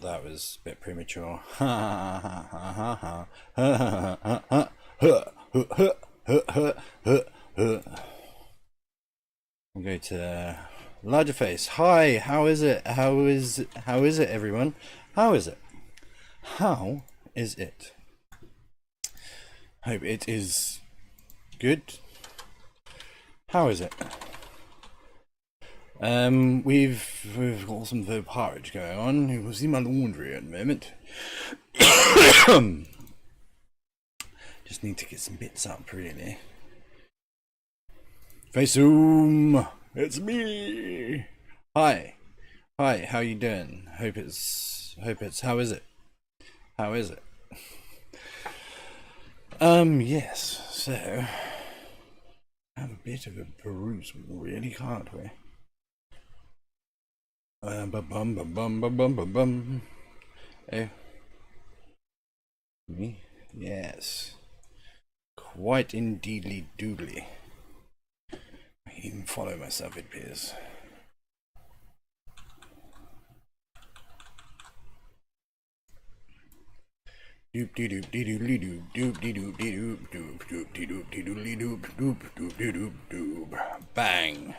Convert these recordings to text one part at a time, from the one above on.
that was a bit premature. We'll go to larger face. Hi, how is it? How is it, everyone? How is it? How is it? Hope it is good. How is it? We've got some verb porridge going on. You will see my laundry at the moment. Just need to get some bits up, really. Face Zoom, it's me. Hi, how you doing? Hope it's. How is it? How is it? Yes. So, have a bit of a peruse, really, can't we? Oh, me? Yes. Quite indeedly doodly. I even follow myself, it appears. Doop dee doop dee doop dee doop dee doop dee doop doop doop dee doop dee doop doop doop doop dee doop doop. Bang.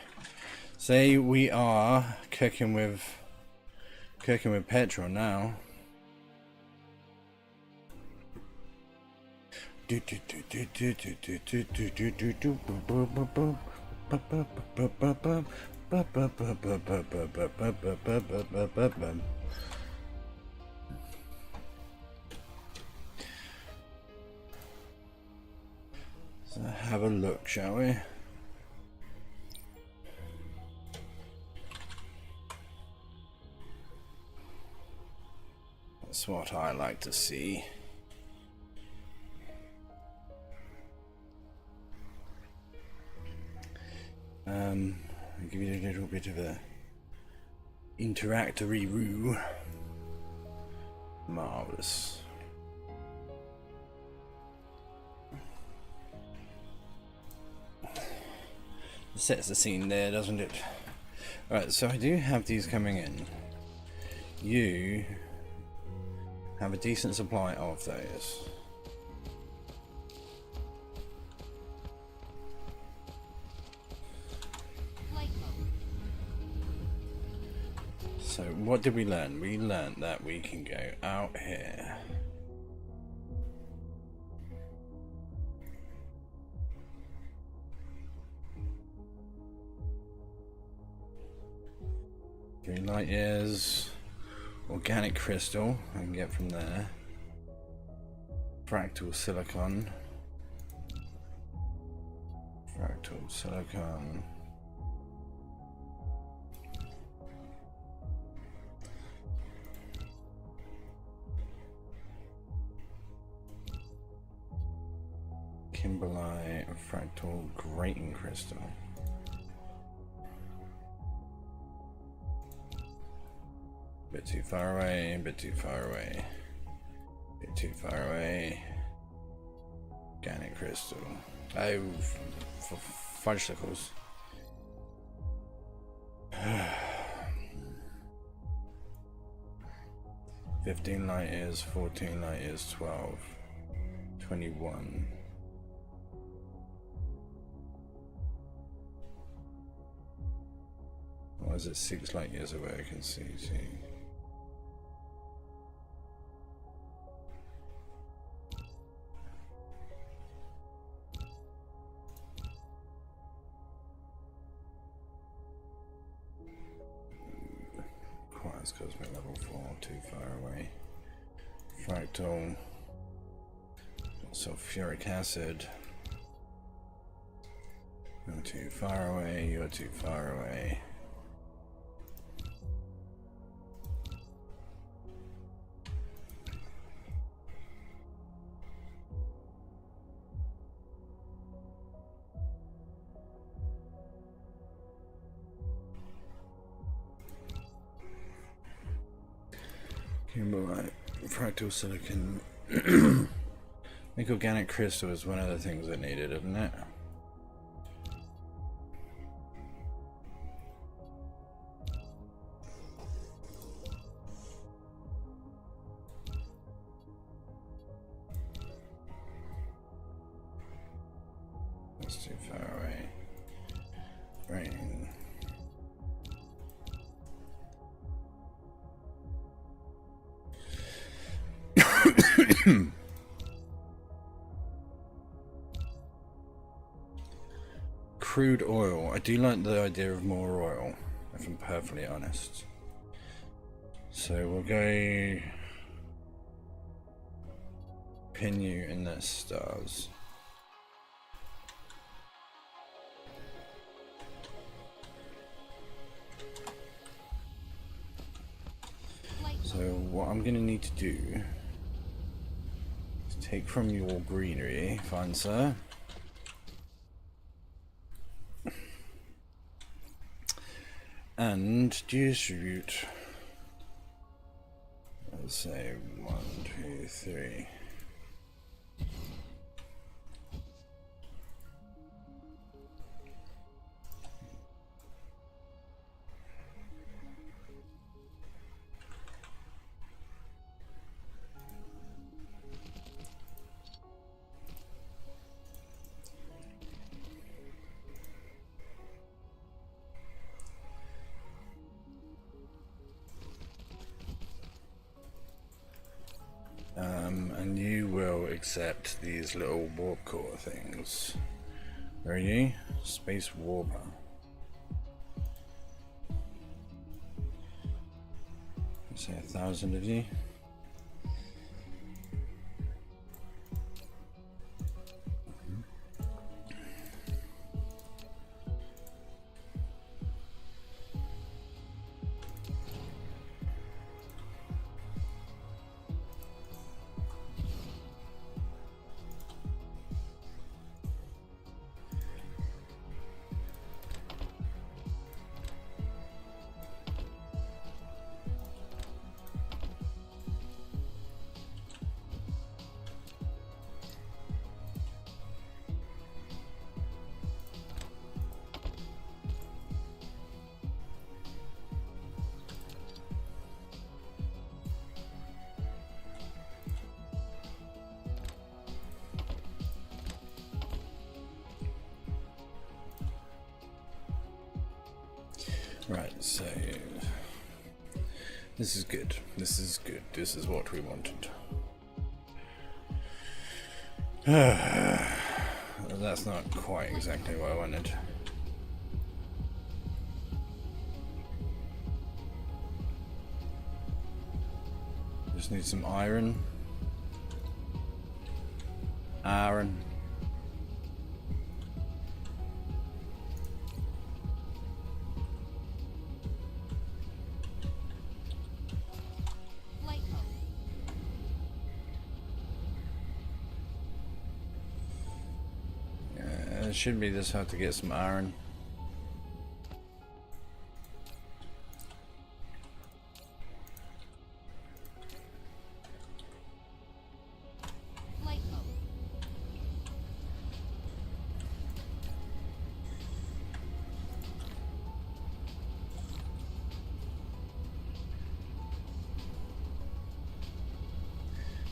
Say we are cooking with petrol now. So have a look, shall we? That's what I like to see. I'll give you a little bit of a interactory roo. Marvelous. Sets the scene there, doesn't it? Right, so I do have these coming in. You have a decent supply of those. So what did we learn? We learned that we can go out here. Three light years. Organic crystal I can get from there. Fractal silicon. Fractal silicon. Kimberlite, fractal grating crystal. Bit too far away, bit too far away, bit too far away. Organic crystal. Oh, for fudgesicles. 15 light years, 14 light years, 12, 21. Why is it 6 light years away? I can see. Quiet's cosmic level 4, too far away. Fractal. Sulfuric acid. You're too far away, you're too far away. Kimberlite, fractal silicon. Make organic crystal is one of the things I needed, isn't it? That's too far away. Rain. Crude oil. I do like the idea of more oil, if I'm perfectly honest. So we'll go pin you in the stars. So what I'm going to need to do is take from your greenery, fine sir, and distribute, let's say 1, 2, 3. And you will accept these little warp core things. Where are you? Space warper. Say 1,000 of you. Right, so this is good. This is good. This is what we wanted. That's not quite exactly what I wanted. Just need some iron. Iron. It should be this hard to get some iron.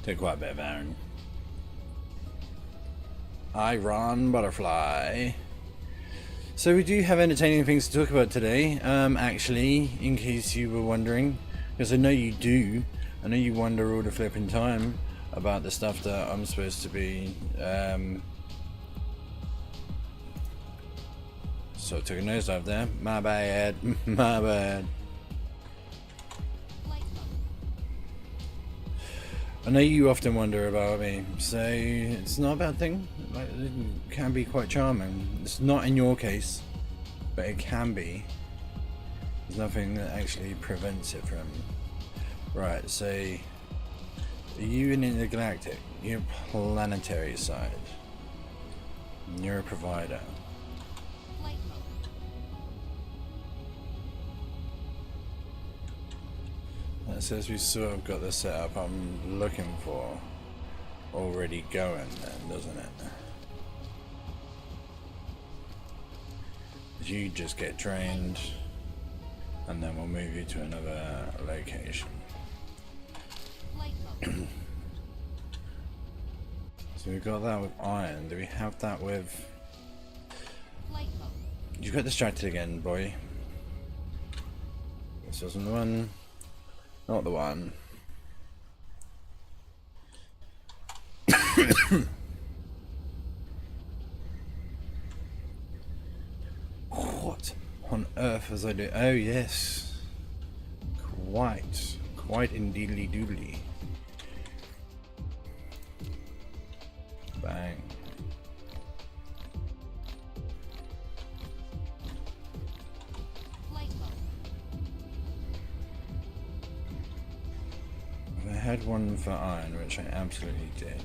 Take quite a bit of iron. Iron butterfly. So we do have entertaining things to talk about today. Actually, in case you were wondering, because I know you do. I know you wonder all the flipping time about the stuff that I'm supposed to be. So I took a nosedive there. My bad. My bad. I know you often wonder about me, so it's not a bad thing. It can be quite charming. It's not in your case, but it can be. There's nothing that actually prevents it from. Right, so are you in intergalactic? You're planetary side. You're a provider. That says we sort of got the setup I'm looking for already going then, doesn't it? You just get trained and then we'll move you to another location. So we've got that with iron. Do we have that with You got distracted again, boy. This wasn't the one. Not the one. What on earth was I doing? Oh yes. Quite indeedly doodly. Bang. I had one for iron, which I absolutely did.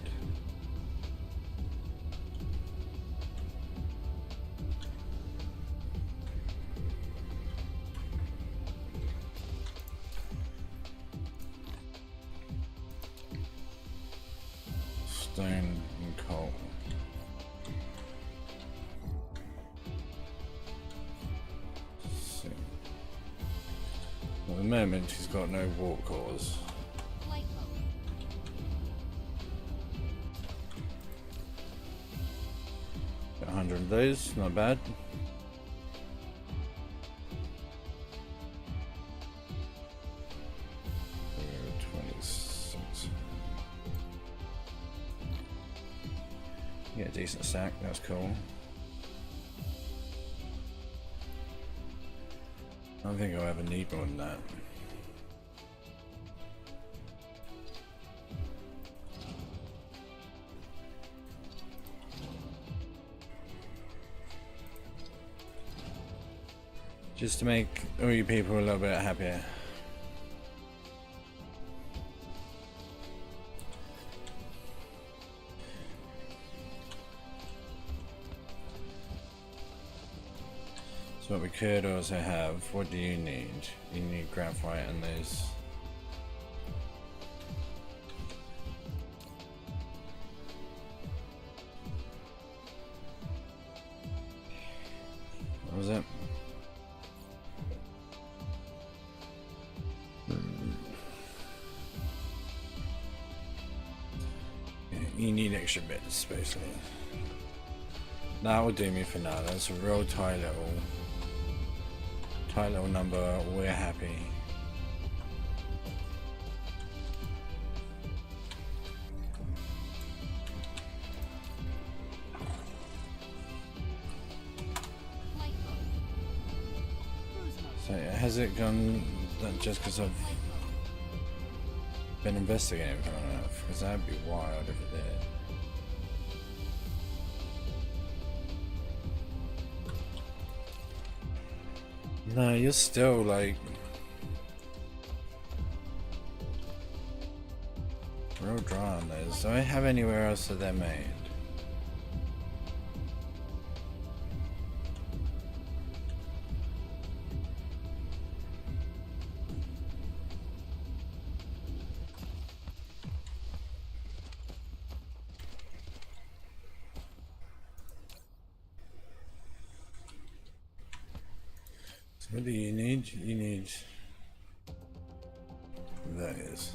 Stone and coal. Let's see. At the moment, he's got no walk cores. Got 100 of those, not bad. Yeah, decent stack, that's cool. I don't think I'll ever need more than that. Just to make all you people a little bit happier. So what we could also have, what do you need? You need graphite and those. What was it? You need extra bits, basically. That will do me for now. That's a real tight little number. We're happy. So has it gone just because I've been investigating for long enough? Because that'd be wild if it did. No, you're still like real dry on those. Do I have anywhere else that they're made? What do you need? You need those.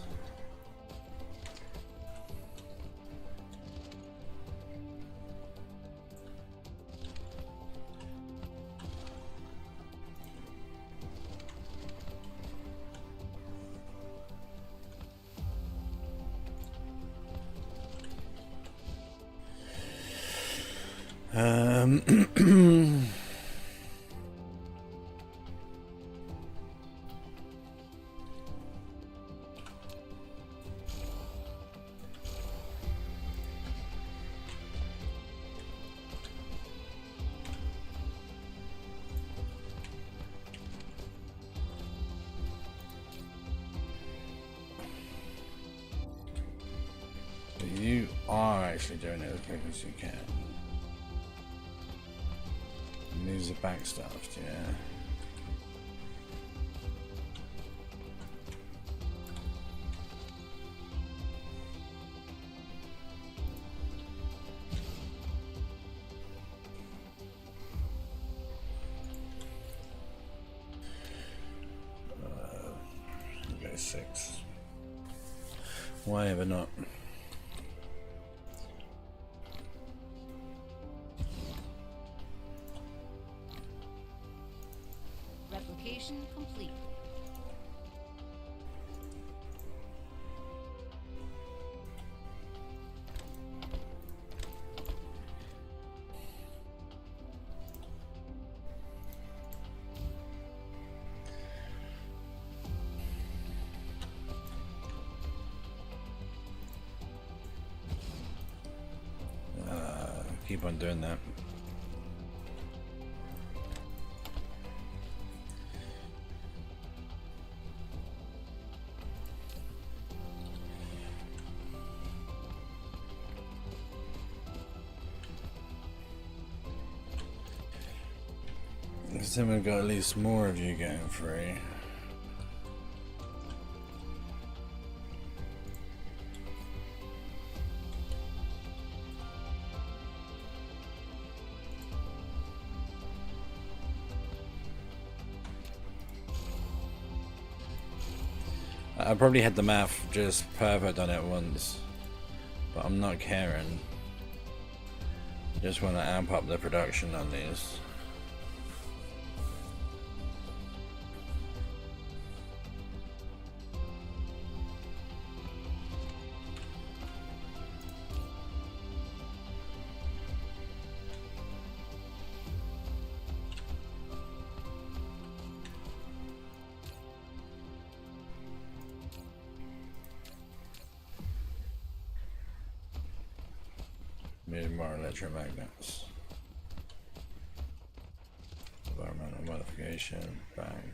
You are actually doing it as quick as you can. And these are backstuffed, yeah. Okay, 6. Why ever not? Keep on doing that. Because then we've got at least more of you getting free. I probably had the math just perfect on it once, but I'm not caring. Just want to amp up the production on these. Need more electromagnets. Environmental modification, bang.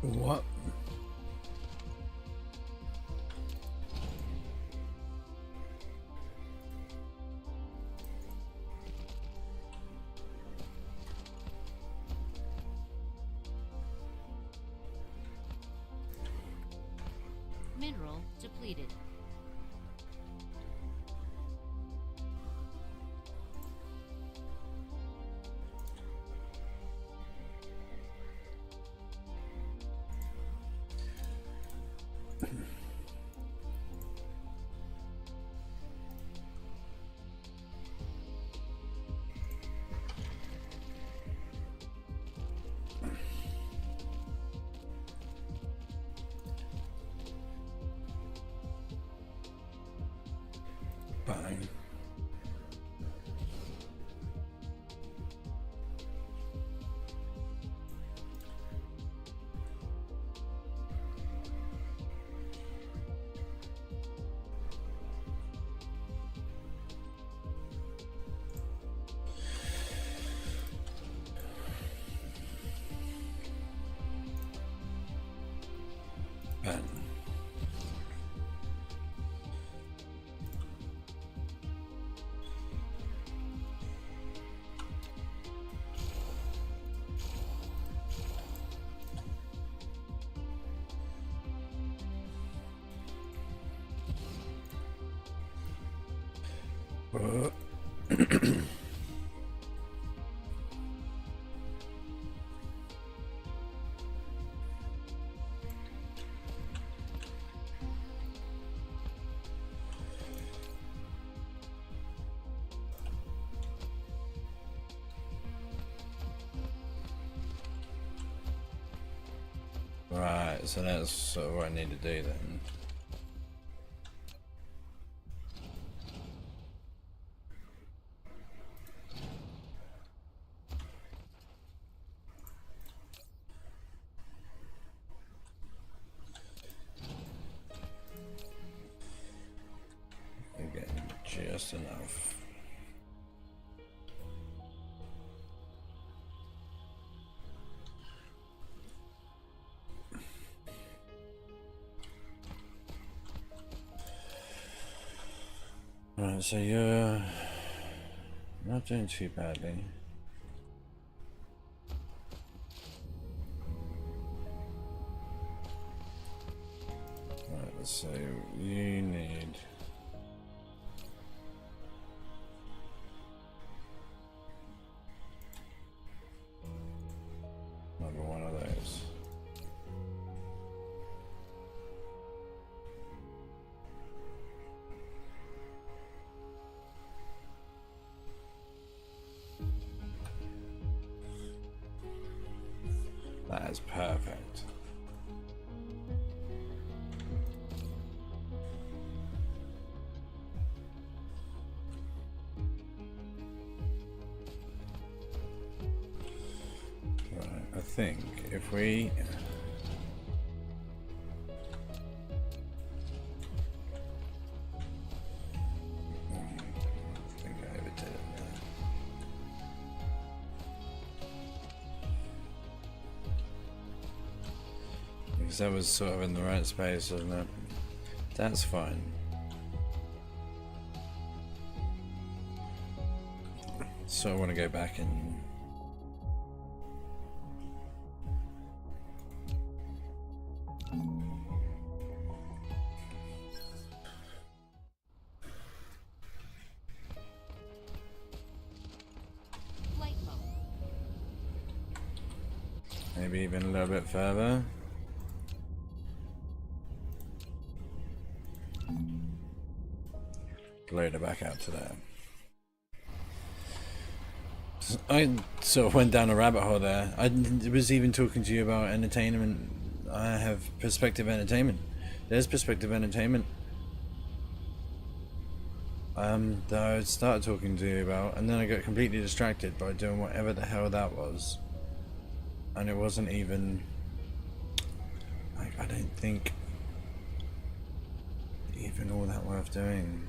What? Mineral depleted. Bang. Bang. Right, so that's what I need to do then. I'm getting just enough. Right, so you're not doing too badly. Right, so you need another one of those. That is perfect. Right, I think if we because that was sort of in the right space, wasn't it? That's fine. So I want to go back and Flight mode. maybe even a little bit further. Load it back out to there. I sort of went down a rabbit hole there. I was even talking to you about entertainment. I have perspective entertainment. There's perspective entertainment. That I started talking to you about, and then I got completely distracted by doing whatever the hell that was. And it wasn't even, I don't think, even all that worth doing.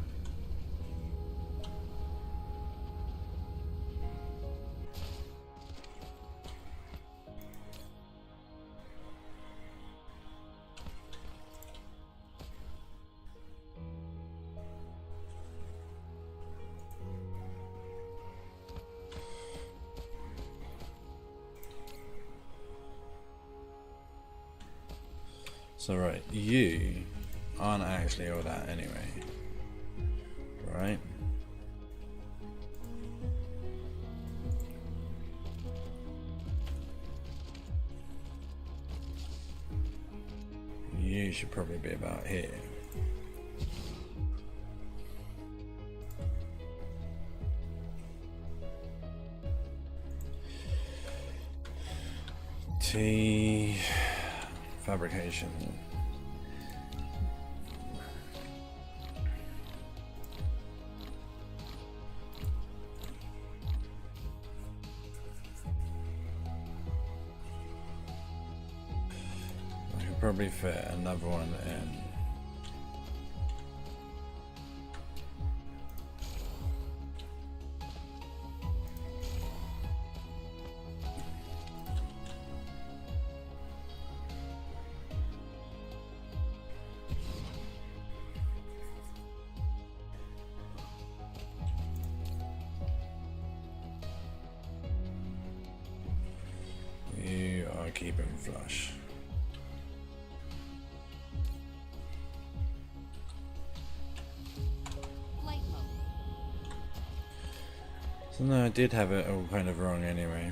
So right, you aren't actually all that anyway, right? You should probably be about here. T fabrication. I could probably fit another one in. You are keeping flush. Flight mode. So no, I did have it all kind of wrong anyway.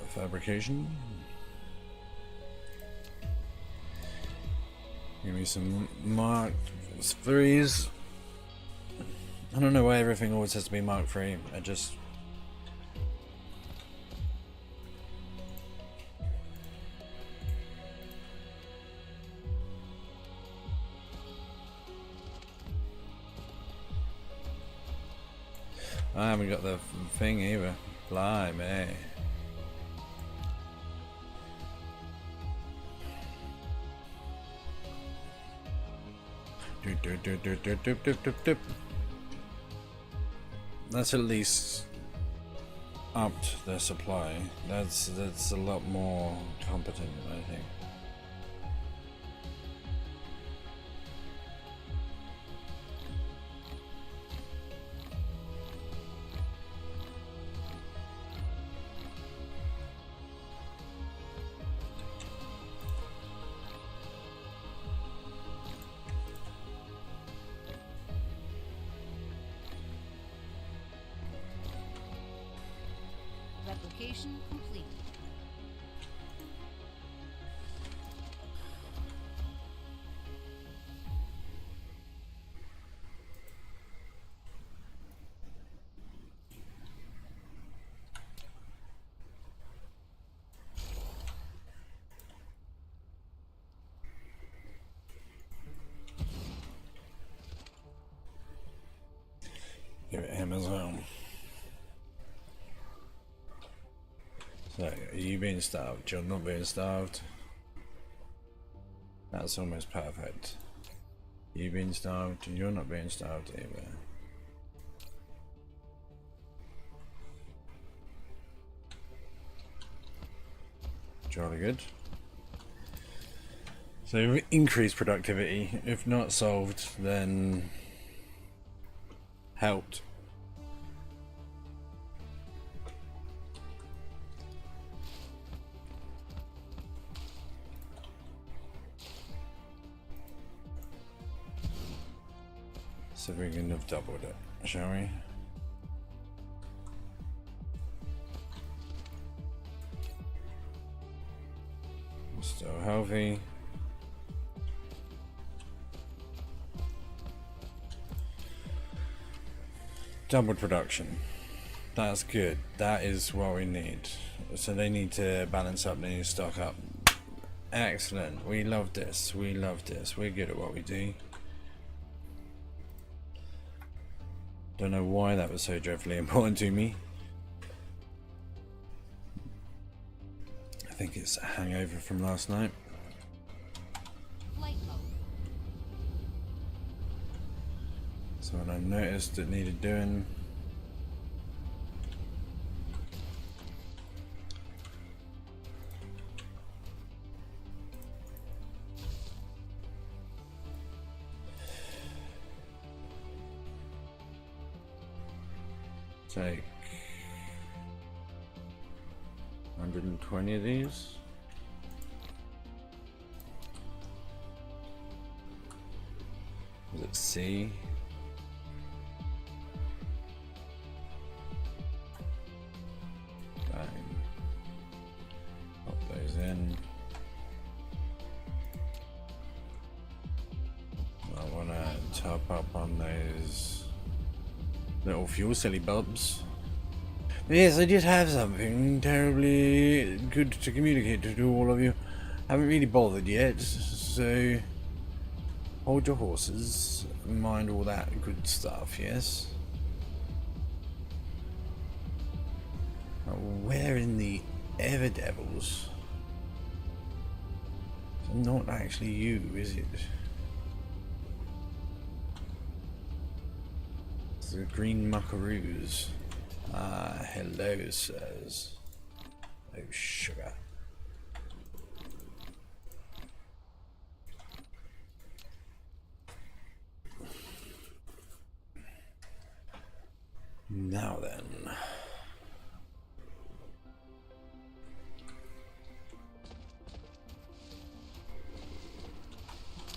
Fabrication. Give me some Mark 3s. I don't know why everything always has to be Mark 3. I just... I haven't got the thing either. Blimey. That's at least upped their supply. That's a lot more competent, I think. Replication complete. Give it him as well. So, are you being starved? You're not being starved. That's almost perfect. You being starved? You're not being starved either. Jolly good. So increased productivity. If not solved, then helped. So we can have doubled it, shall we? Still healthy. Doubled production. That's good. That is what we need. So they need to balance up, they need to stock up. Excellent. We love this. We love this. We're good at what we do. Don't know why that was so dreadfully important to me. I think it's a hangover from last night. Flight mode. So when I noticed it needed doing, take 120 of these. Is it C? Bang. Pop those in. I want to top up on those little fuel silly bulbs. Yes, I did have something terribly good to communicate to all of you. Haven't really bothered yet, so hold your horses, mind all that good stuff, yes? Where in the ever devils? It's not actually you, is it? It's the green muckaroos. Ah, hello, sirs. Oh, sugar. Now then.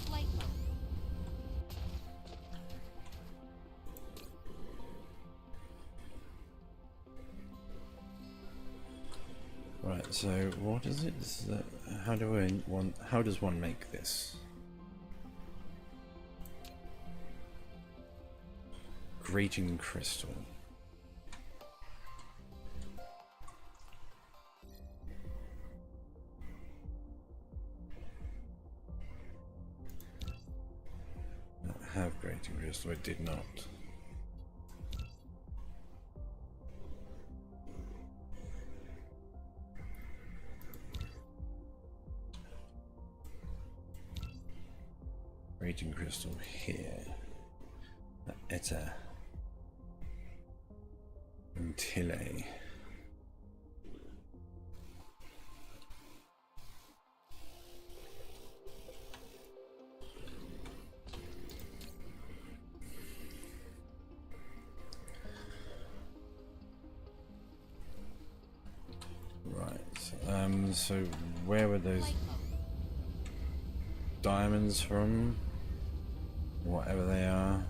Flight mode. Right, so what is it? How does one make this? Grating crystal. I have grating crystal, I did not. grating crystal here. Eta. Untile. Right. So where were those diamonds from? Whatever they are.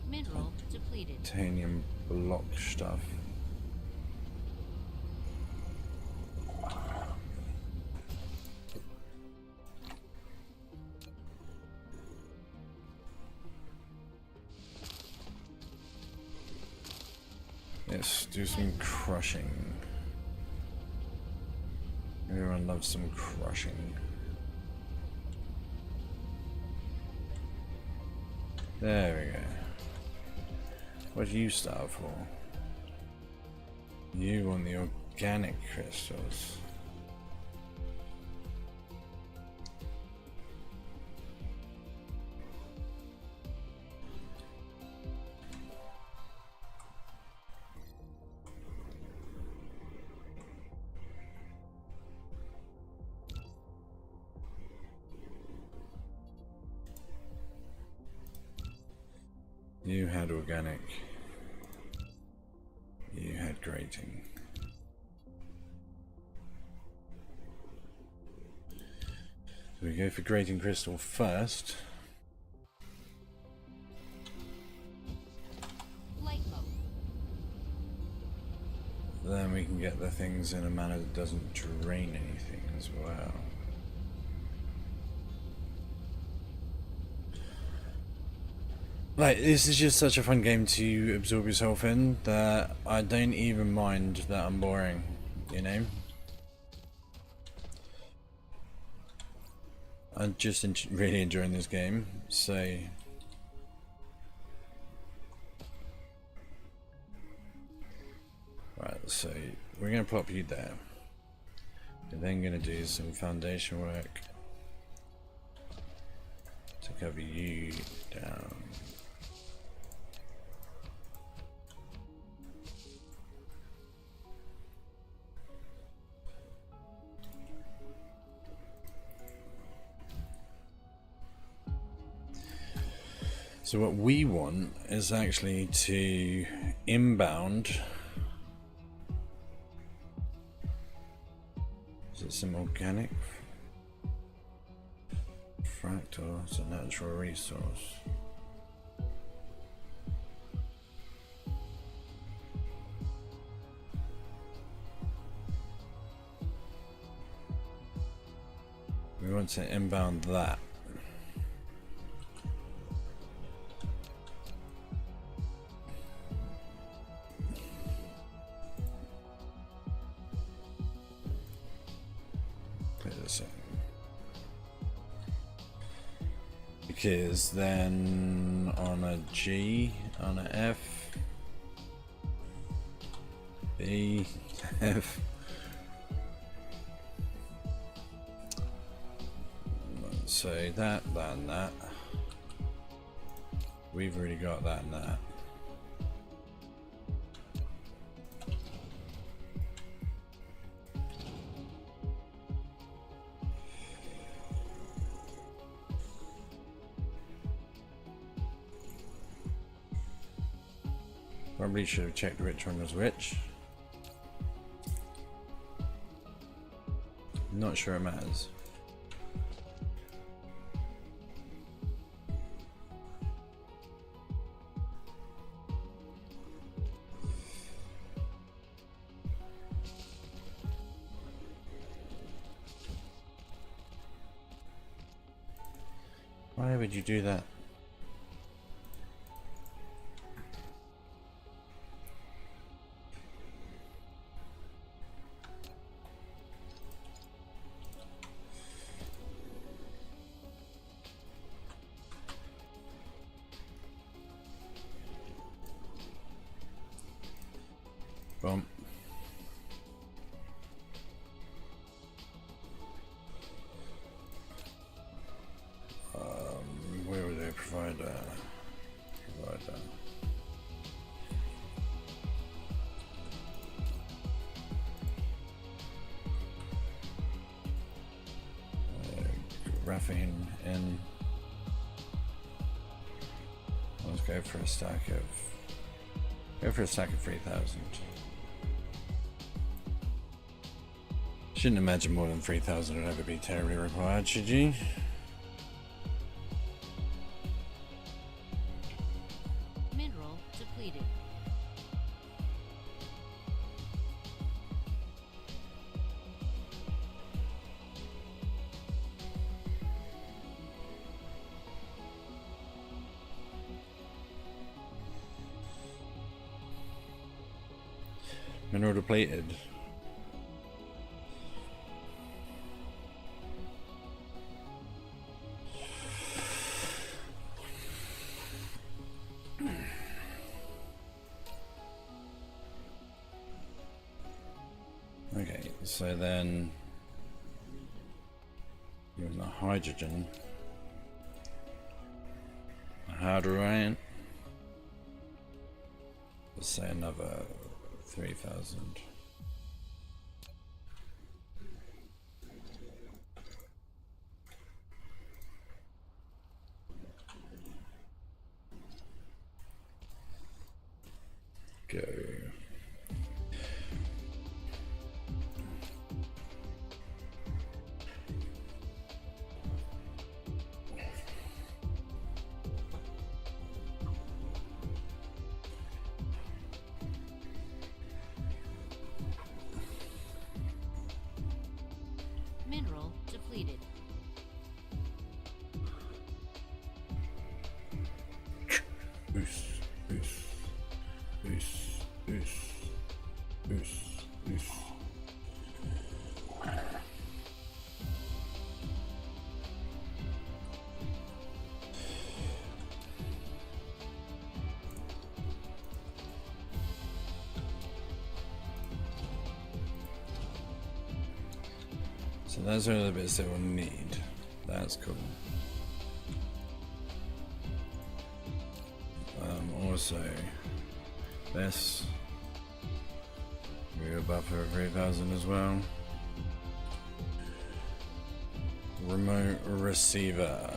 Mineral depleted. Titanium block stuff. Let's do some crushing. Everyone loves some crushing. There we go. What do you start for? You want the organic crystals. You had organic. You had grating. So we go for grating crystal first. Light mode. Then we can get the things in a manner that doesn't drain anything as well. Like, this is just such a fun game to absorb yourself in that I don't even mind that I'm boring, you know? I'm just really enjoying this game, so... Right, so we're going to plop you there. We're then going to do some foundation work to cover you down. So what we want is actually to inbound. Is it some organic? Fractal, it's a natural resource. We want to inbound that. Because then on a G, on a F, B, F. So that, and that. We've already got that and that. Probably should have checked which one was which. Not sure it matters. Why would you do that? Boom. provider. Graphene in. Let's go for a stack of 3,000. Shouldn't imagine more than 3,000 would ever be terribly required, should you? Mineral depleted. Mineral depleted. Okay, so then given the hydrogen, how do I? Let's say another 3,000. Go. Mineral depleted. Boost, boost, boost, boost, boost, boost. So those are the bits that we'll need. That's cool. Also, this we got buffer of 3,000 as well. Remote receiver.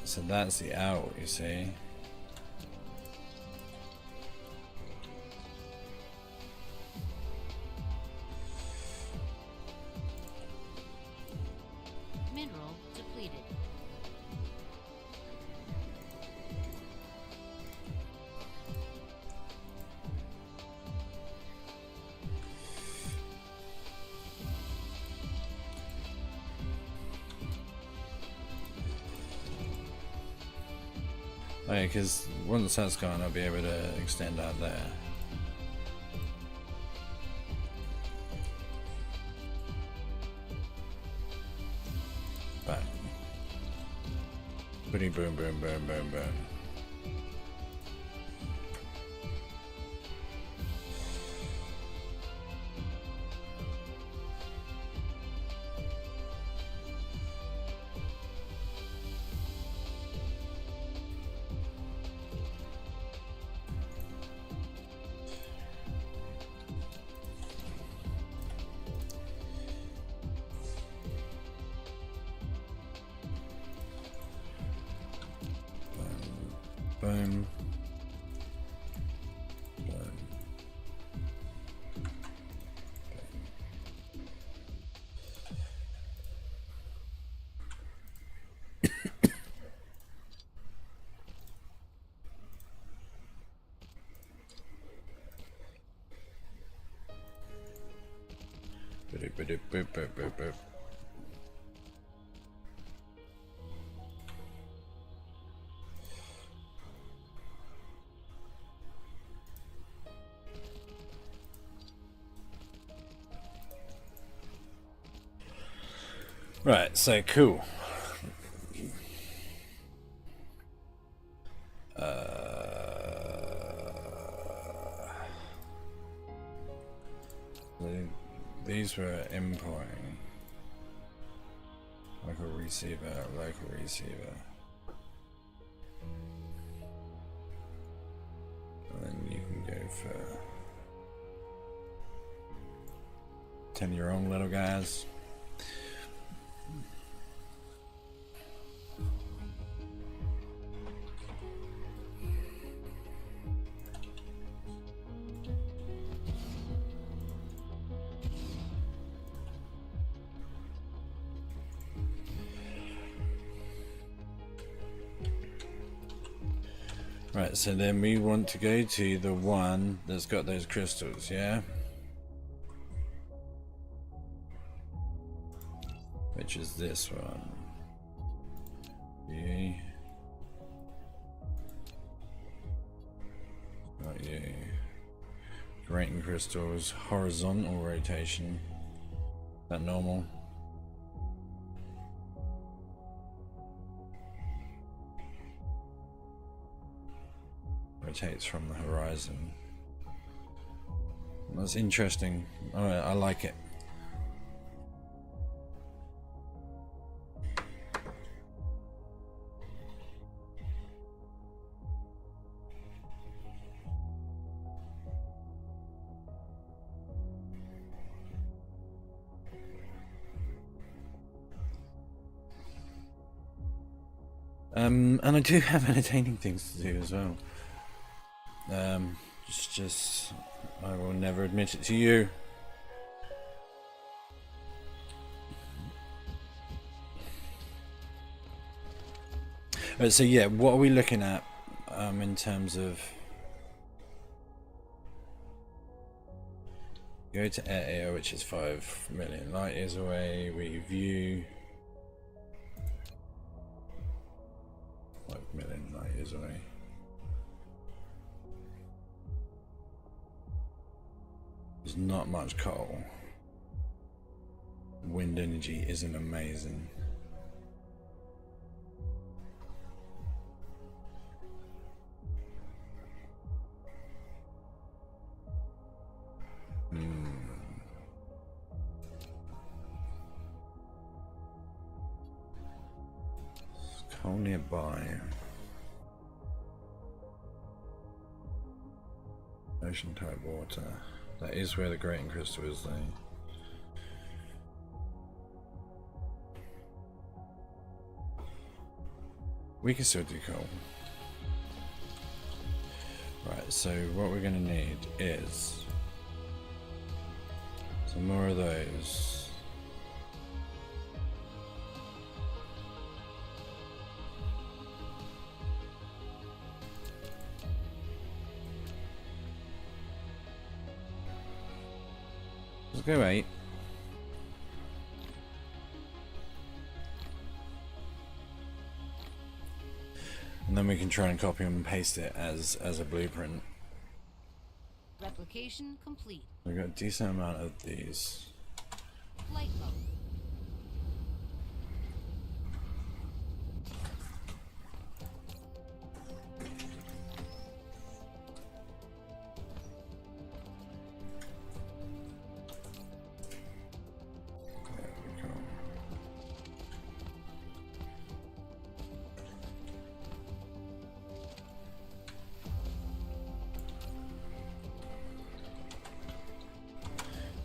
So that's the out, you see. Mineral depleted. Oh yeah, because once that's gone, I'll be able to extend out there. Bang. Boom, boom, boom, boom, boom, boom. Boom. Boom. Boop, boop, boop, boop, boop, boop. Right, so cool. These were importing. Local receiver, local receiver. And then you can go for 10 your own little guys. Right, so then we want to go to the one that's got those crystals, yeah? Which is this one. You. Not you. Rating crystals, horizontal rotation. Is that normal? Rotates from the horizon. That's interesting. I like it. And I do have entertaining things to do as well. Just I will never admit it to you. So yeah, what are we looking at in terms of go to area, which is 5 million light years away. We view 5 million light years away. There's not much coal. Wind energy isn't amazing. Coal nearby. Ocean type water. That is where the grating crystal is, though. We can still do coal. Right, so what we're going to need is some more of those. Let's go 8. And then we can try and copy and paste it as a blueprint. Replication complete. We've got a decent amount of these. Flight mode.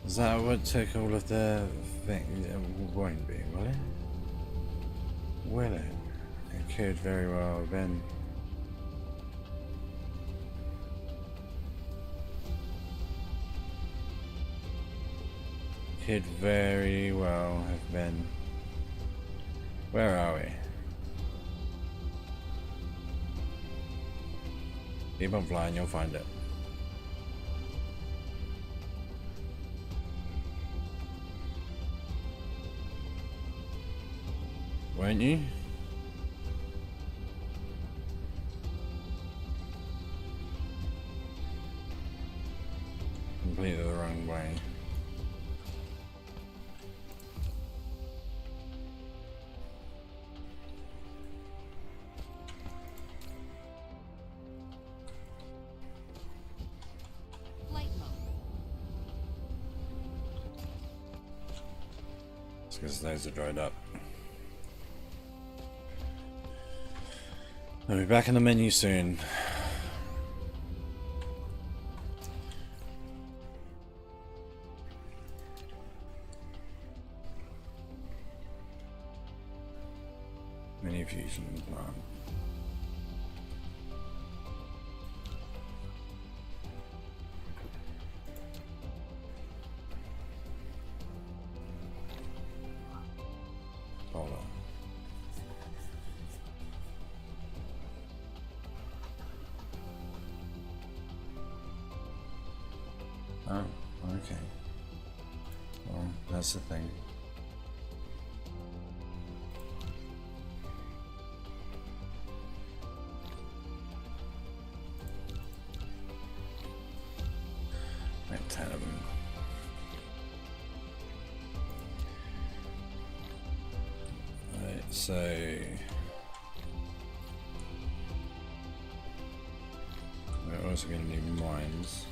Is that what took all of the things? It won't be, will it? Will it? It could very well have been. Could very well have been. Where are we? Keep on flying, you'll find it. Won't you? Completely the wrong way. because those are dried up. I'll be back in the menu soon. Mini fusion plant. Hold on. Oh, okay. Well, that's the thing. Like 10 of them. Right, so we're also going to need mines.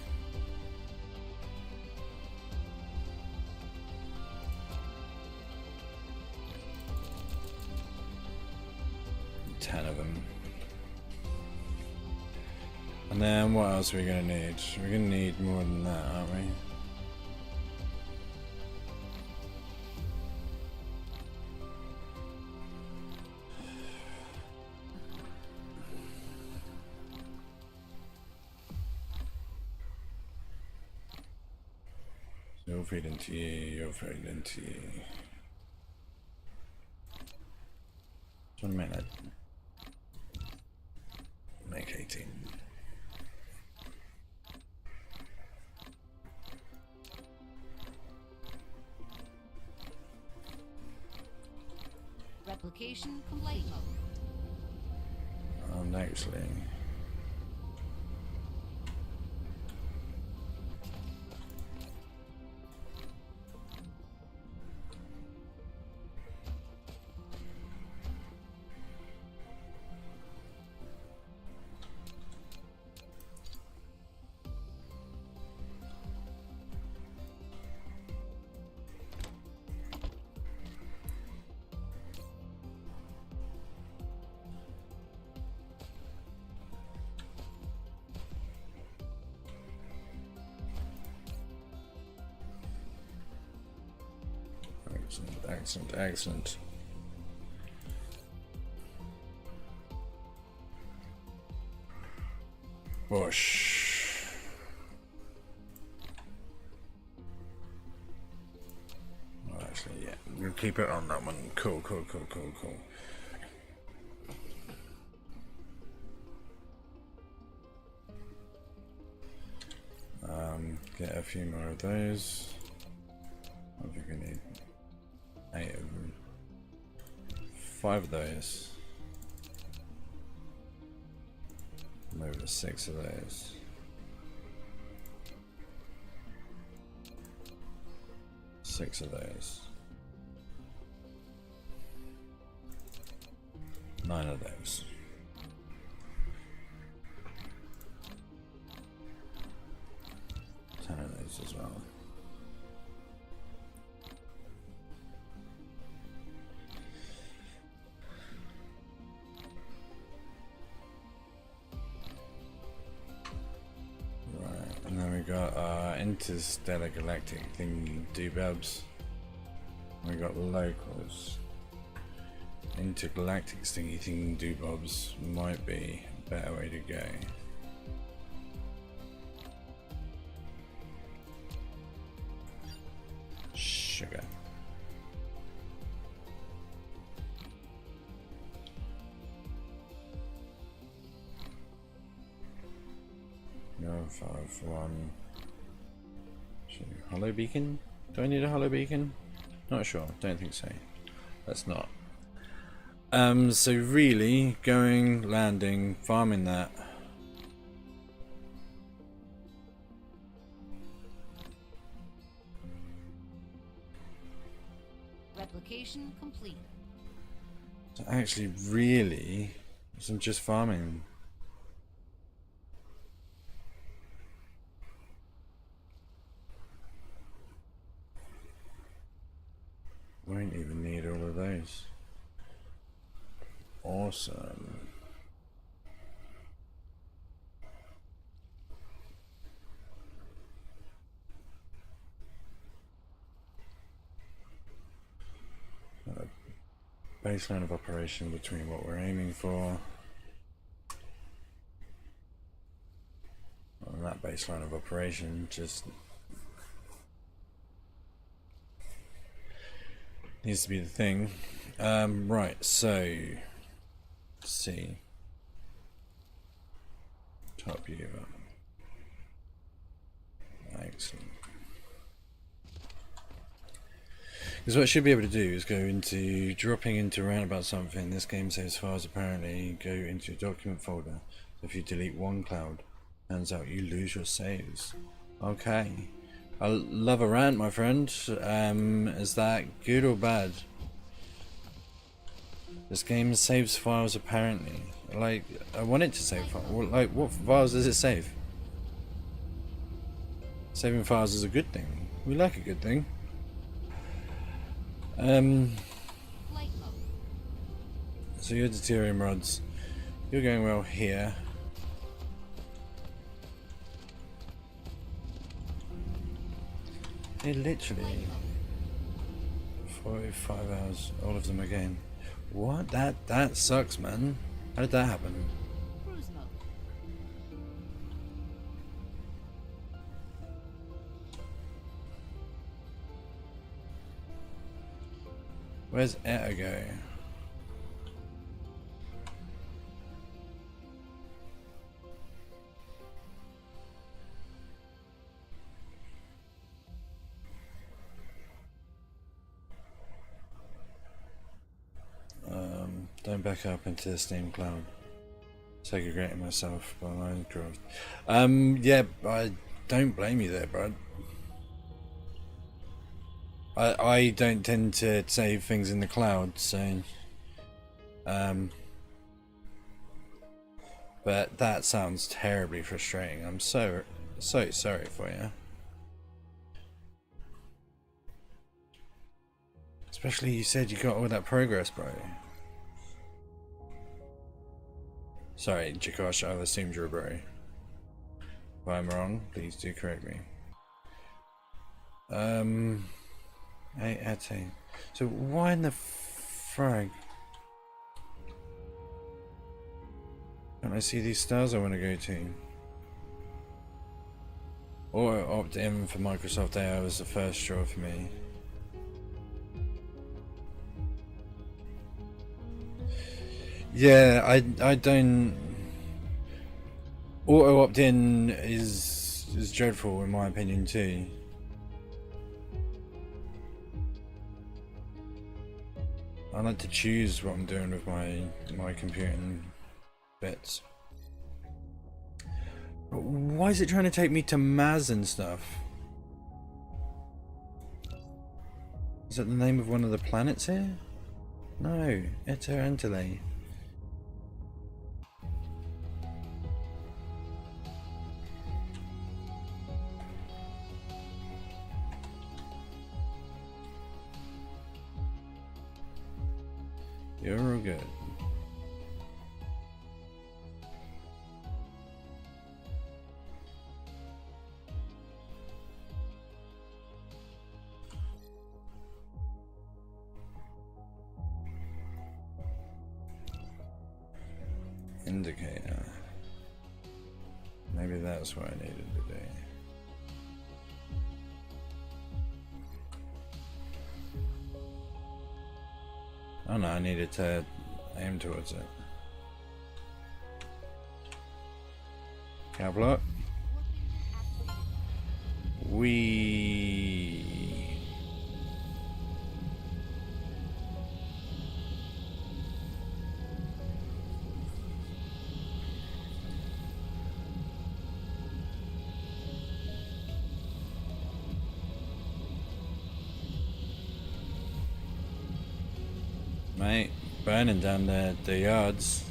And then what else are we going to need? We're going to need more than that, aren't we? You'll feed into you, you'll feed into you. Just want to make that. Make 18. Replication complete. Actually. Excellent. Whoosh. Well, actually, yeah, we'll keep it on that one. Cool. Get a few more of those. I think I need 8 of them. 5 of those. Move to 6 of those. 6 of those. 9 of those. 10 of those as well. And then we got interstellar galactic thing, D.B.S.B.F. We got locals. Intergalactic stingy thing, D.B.S.B.F. might be a better way to go. Sugar. No, 5-1. Hollow beacon? Do I need a hollow beacon? Not sure. Don't think so. That's not. So really, going, landing, farming that. Replication complete. So actually, really, I'm just farming. Won't even nice. Awesome. Baseline of operation between what we're aiming for and that baseline of operation just needs to be the thing. Right, so let's see. Top view up. Excellent. Because what I should be able to do is go into dropping into roundabout something. This game saves files apparently. Go into your document folder. If you delete one cloud, turns out you lose your saves. Okay. I love a rant, my friend. Is that good or bad? This game saves files apparently. Like, I want it to save files. Like, what files does it save? Saving files is a good thing. We like a good thing. So your deuterium rods, you're going well here. They literally 45 hours, all of them again. What? That sucks, man. How did that happen? Cruise mode. Where's Etta go? Don't back up into the steam cloud. Segregating myself by Minecraft. Yeah, I don't blame you there, bro. I don't tend to save things in the cloud, so but that sounds terribly frustrating. I'm so sorry for you. Especially you said you got all that progress, bro. Sorry, Jakosh, I've assumed you're a bro. If I'm wrong, please do correct me. Hey, Ate. So why in the frag can't I see these stars I want to go to? Or opt in for Microsoft AI was the first straw for me. Yeah, I don't. Auto opt in is dreadful in my opinion too. I like to choose what I'm doing with my computing bits. But why is it trying to take me to Maz and stuff? Is that the name of one of the planets here? No, Eta Antile. You're all good. Indicator. Maybe that's what I needed to do. Oh no, I needed to aim towards it. Cow block. We. Mate, burning down the yards.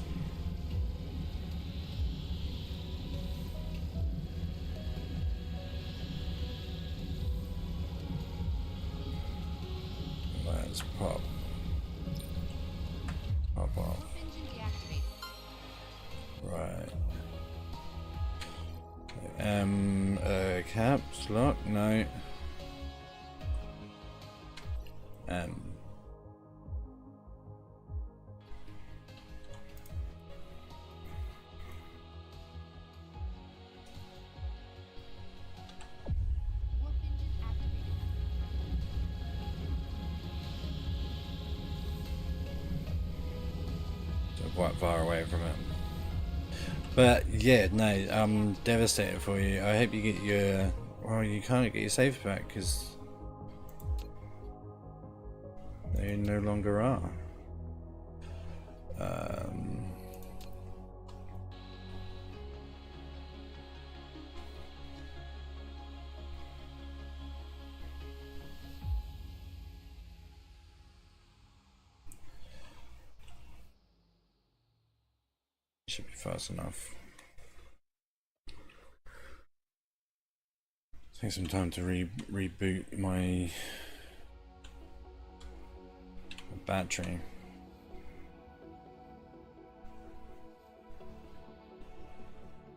Let's pop Caps lock, no. Warp engine activated. So quite far away from it. But yeah, no, I'm devastated for you. I hope you get your... Well, you can't get your saves back because they no longer are. Should be fast enough. Take some time to reboot my battery.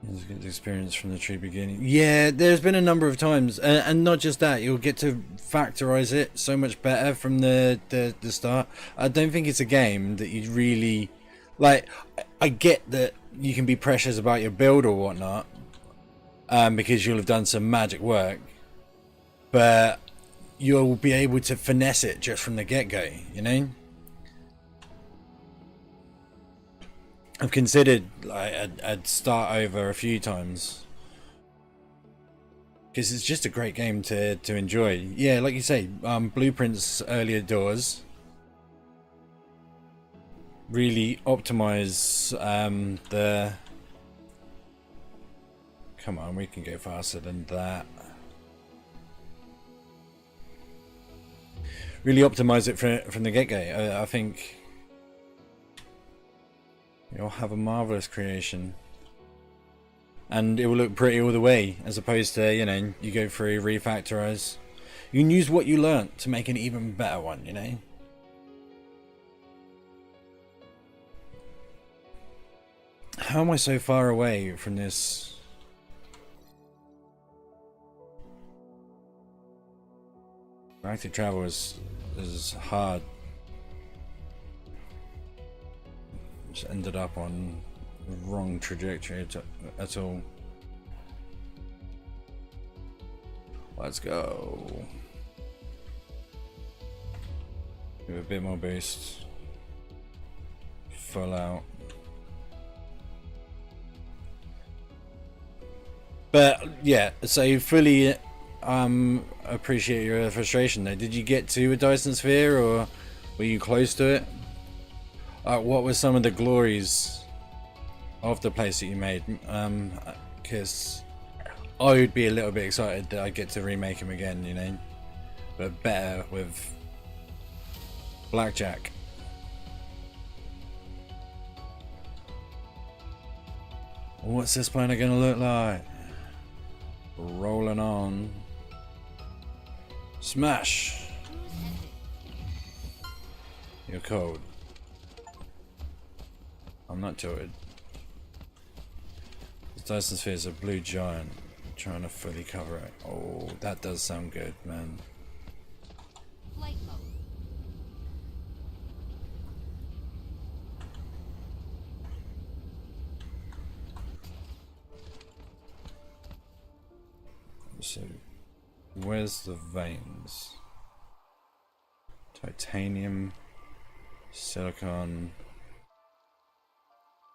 Let's get the experience from the true beginning. Yeah, there's been a number of times, and not just that. You'll get to factorize it so much better from the start. I don't think it's a game that you really like. I get that you can be precious about your build or whatnot, because you'll have done some magic work, but you'll be able to finesse it just from the get-go, you know? I've considered like I'd start over a few times because it's just a great game to enjoy. Yeah, like you say, Blueprint's earlier doors really optimize the... Come on, we can go faster than that. Really optimize it from the get-go. I think you'll have a marvelous creation, and it will look pretty all the way, as opposed to, you know, you go through, refactorize. You can use what you learnt to make an even better one, you know. How am I so far away from this? Galactic travel is hard. Just ended up on the wrong trajectory at all. Let's go. Give it a bit more boost. Full out. But yeah, so fully appreciate your frustration though. Did you get to a Dyson Sphere, or were you close to it? What were some of the glories of the place that you made? Because I would be a little bit excited that I get to remake him again, you know, but better with blackjack. What's this planet gonna look like? Rolling on. Smash! You're cold. I'm not tilted. The Dyson Sphere is a blue giant. Trying to fully cover it. Oh, that does sound good, man. Flight mode. So, where's the veins? Titanium, silicon.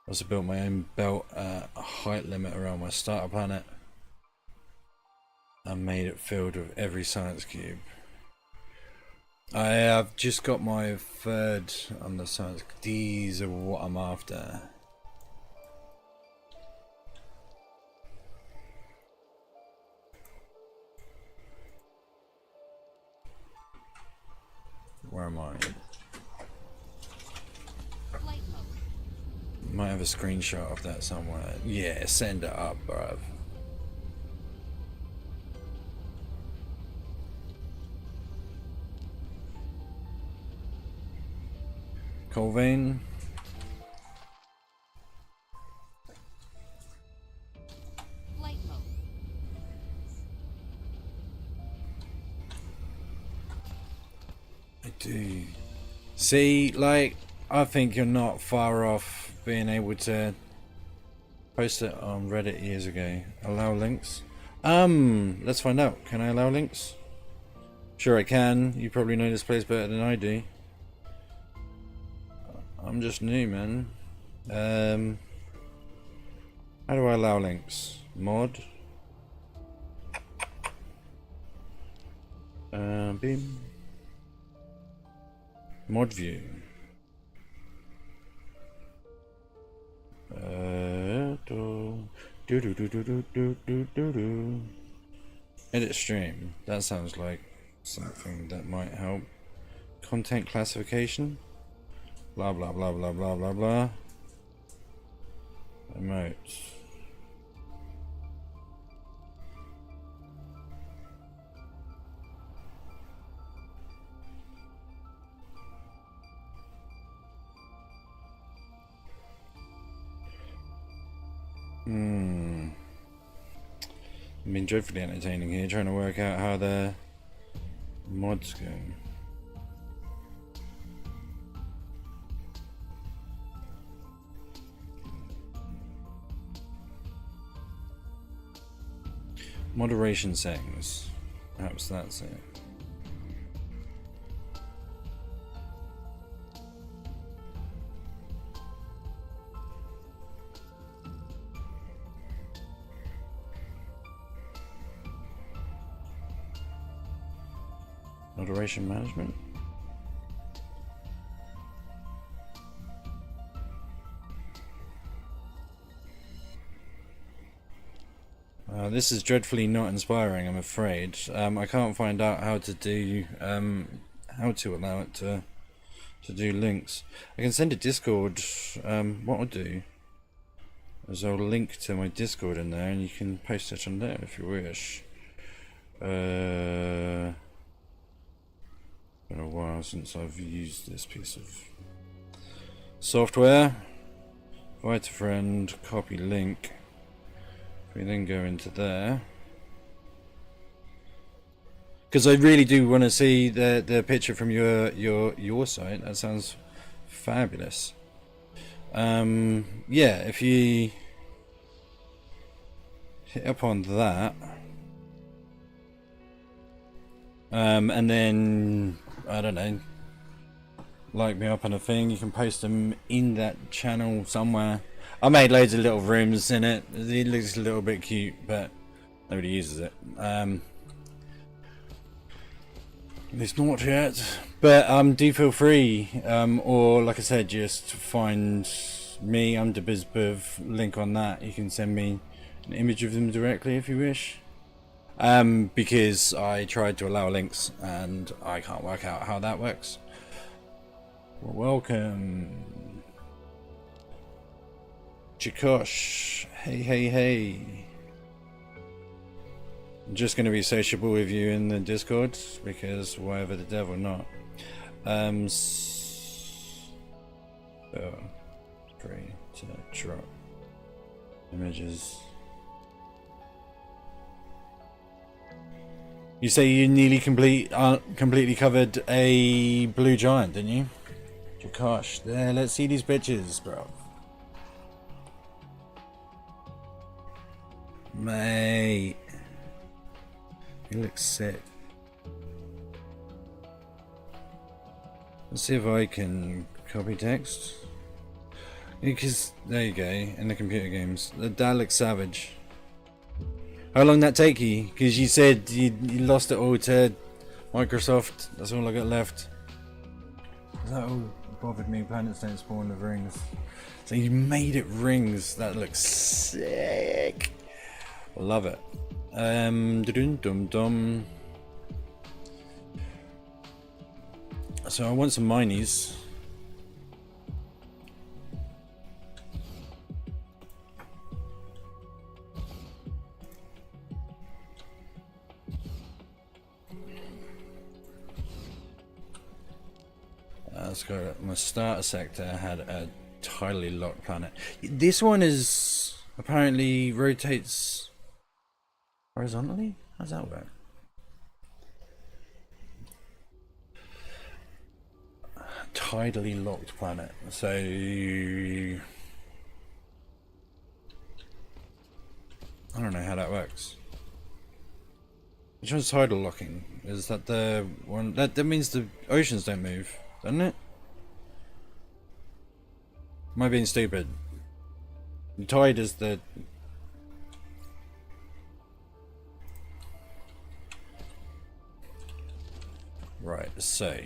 I also built my own belt height limit around my starter planet. I made it filled with every science cube. I've just got my third on the science. These are what I'm after. Where am I? Flight mode. Might have a screenshot of that somewhere. Yeah, send it up, bruv. Colvane. Flight mode. do. See, like, I think you're not far off being able to post it on Reddit years ago. Allow links? Let's find out. Can I allow links? Sure I can. You probably know this place better than I do. I'm just new, man. How do I allow links? Mod? Beam. Mod view. Edit stream. That sounds like something that might help. Content classification. Blah blah blah blah blah blah blah. Emotes. I've been dreadfully entertaining here, trying to work out how the mods go. Moderation settings. Perhaps that's it. Moderation management. This is dreadfully not inspiring, I'm afraid. I can't find out how to do how to allow it to do links. I can send a Discord. What I'll do is I'll link to my Discord in there, and you can post it on there if you wish. Been a while since I've used this piece of software. Invite a friend, copy link. We then go into there, because I really do want to see the picture from your site. That sounds fabulous. Yeah, if you hit up on that, and then I don't know, like me up on a thing, you can post them in that channel somewhere. I made loads of little rooms in it. It looks a little bit cute, but nobody uses it. At least not yet. But do feel free, or like I said, just find me. I'm D.B.S.B.F. Link on that. You can send me an image of them directly if you wish. Because I tried to allow links and I can't work out how that works. Well, welcome. Chikosh, hey. I'm just going to be sociable with you in the Discord, because whatever the devil not. So, free to drop images. You say you nearly completely covered a blue giant, didn't you? Chikosh, there, let's see these bitches, bro. Mate, he looks sick. Let's see if I can copy text. Because there you go, in the computer games. That looks savage. How long that take you? Because you said you lost it all to Microsoft. That's all I got left. That all bothered me. Planets don't spawn with rings. So you made it rings. That looks sick. Love it. Dum. So I want some minis. Let's go. My starter sector had a tightly locked planet. This one is apparently rotates horizontally? How's that work? tidally locked planet. So I don't know how that works. Which one's tidal locking? Is that the one that means the oceans don't move, doesn't it? Am I being stupid? The tide is the right. So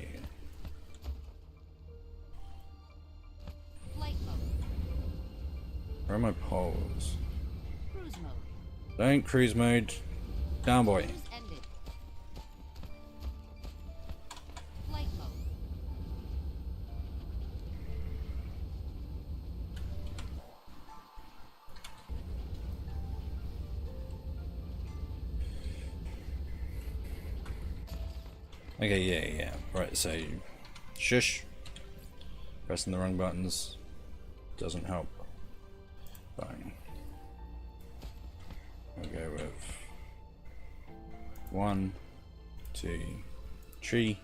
Flight mode. where are my poles? Cruise mode. Don't cruise mode. Down, boy. Cruise ended. Flight mode. Okay, yeah. Right, so shush. Pressing the wrong buttons doesn't help. Fine. I'll go with 1, 2, 3.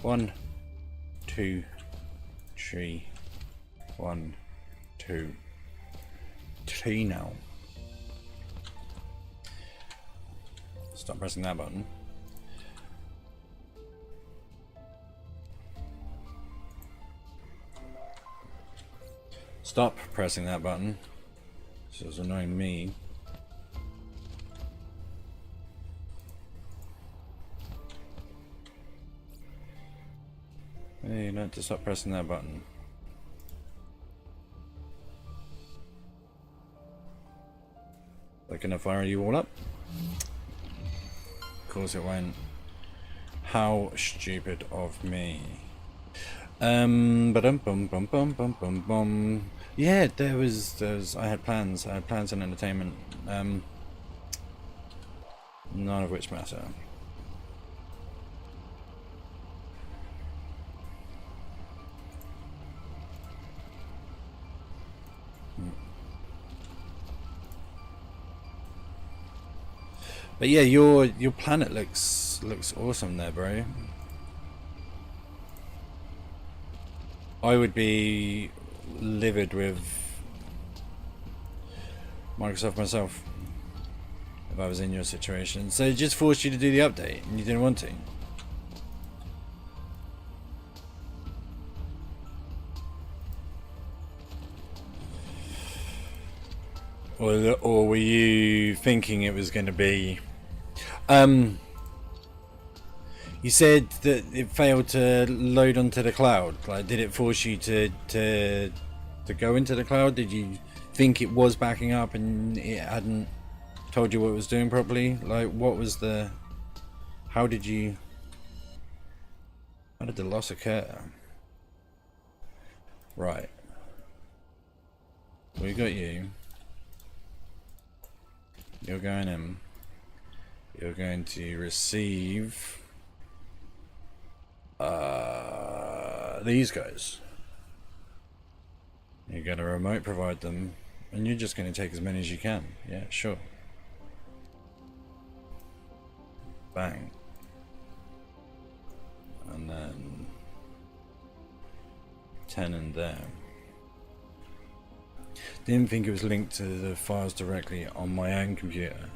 1, 2, 3. 1, 2, 3 now. Stop pressing that button. Stop pressing that button. This is annoying me. Hey, you don't have to stop pressing that button. Like, gonna fire you all up? Of course it won't. How stupid of me. Ba-dum-bum-bum-bum-bum-bum-bum. Yeah, there was I had plans and entertainment. None of which matter. But yeah, your planet looks awesome there, bro. I would be livid with Microsoft myself if I was in your situation. So it just forced you to do the update and you didn't want to. Or were you thinking it was going to be... You said that it failed to load onto the cloud. Like, did it force you to go into the cloud? Did you think it was backing up and it hadn't told you what it was doing properly? Like, what was the... How did the loss occur? Right. We got you. You're going in. You're going to receive these guys. You're going to remote provide them, and you're just going to take as many as you can. Yeah, sure. Bang. And then 10 in there. Didn't think it was linked to the files directly on my own computer.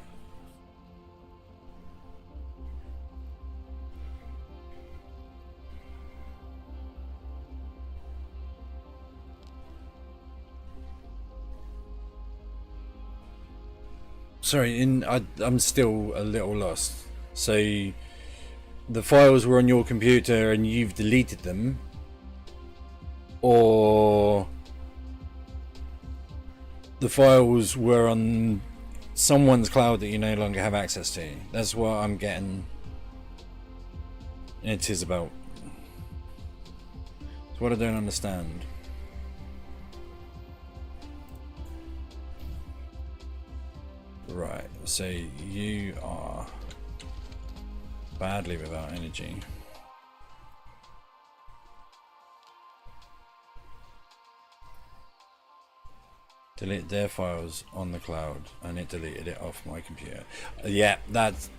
Sorry, I'm still a little lost. So the files were on your computer and you've deleted them, or the files were on someone's cloud that you no longer have access to? That's what I'm getting. It is about. It's what I don't understand. Right, so you are badly without energy. Delete their files on the cloud, and it deleted it off my computer. Yeah, that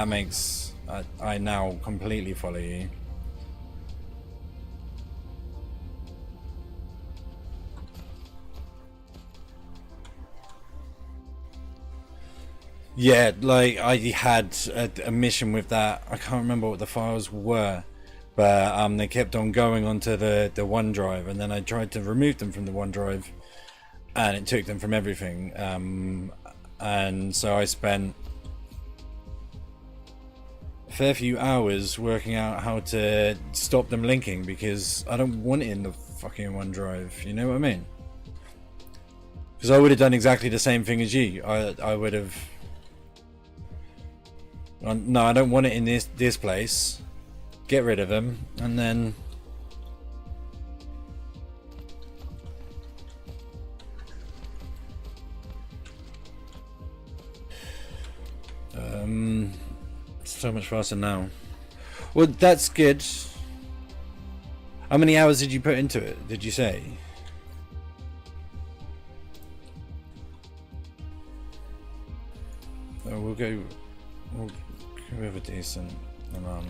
makes... I now completely follow you. Yeah, like I had a mission with that. I can't remember what the files were, but they kept on going onto the OneDrive, and then I tried to remove them from the OneDrive, and it took them from everything. And so I spent a fair few hours working out how to stop them linking, because I don't want it in the fucking OneDrive. You know what I mean? Because I would have done exactly the same thing as you. I would have. No, I don't want it in this place. Get rid of them, and then so much faster now. Well, that's good. How many hours did you put into it? Did you say? Oh, we'll go with a decent amount.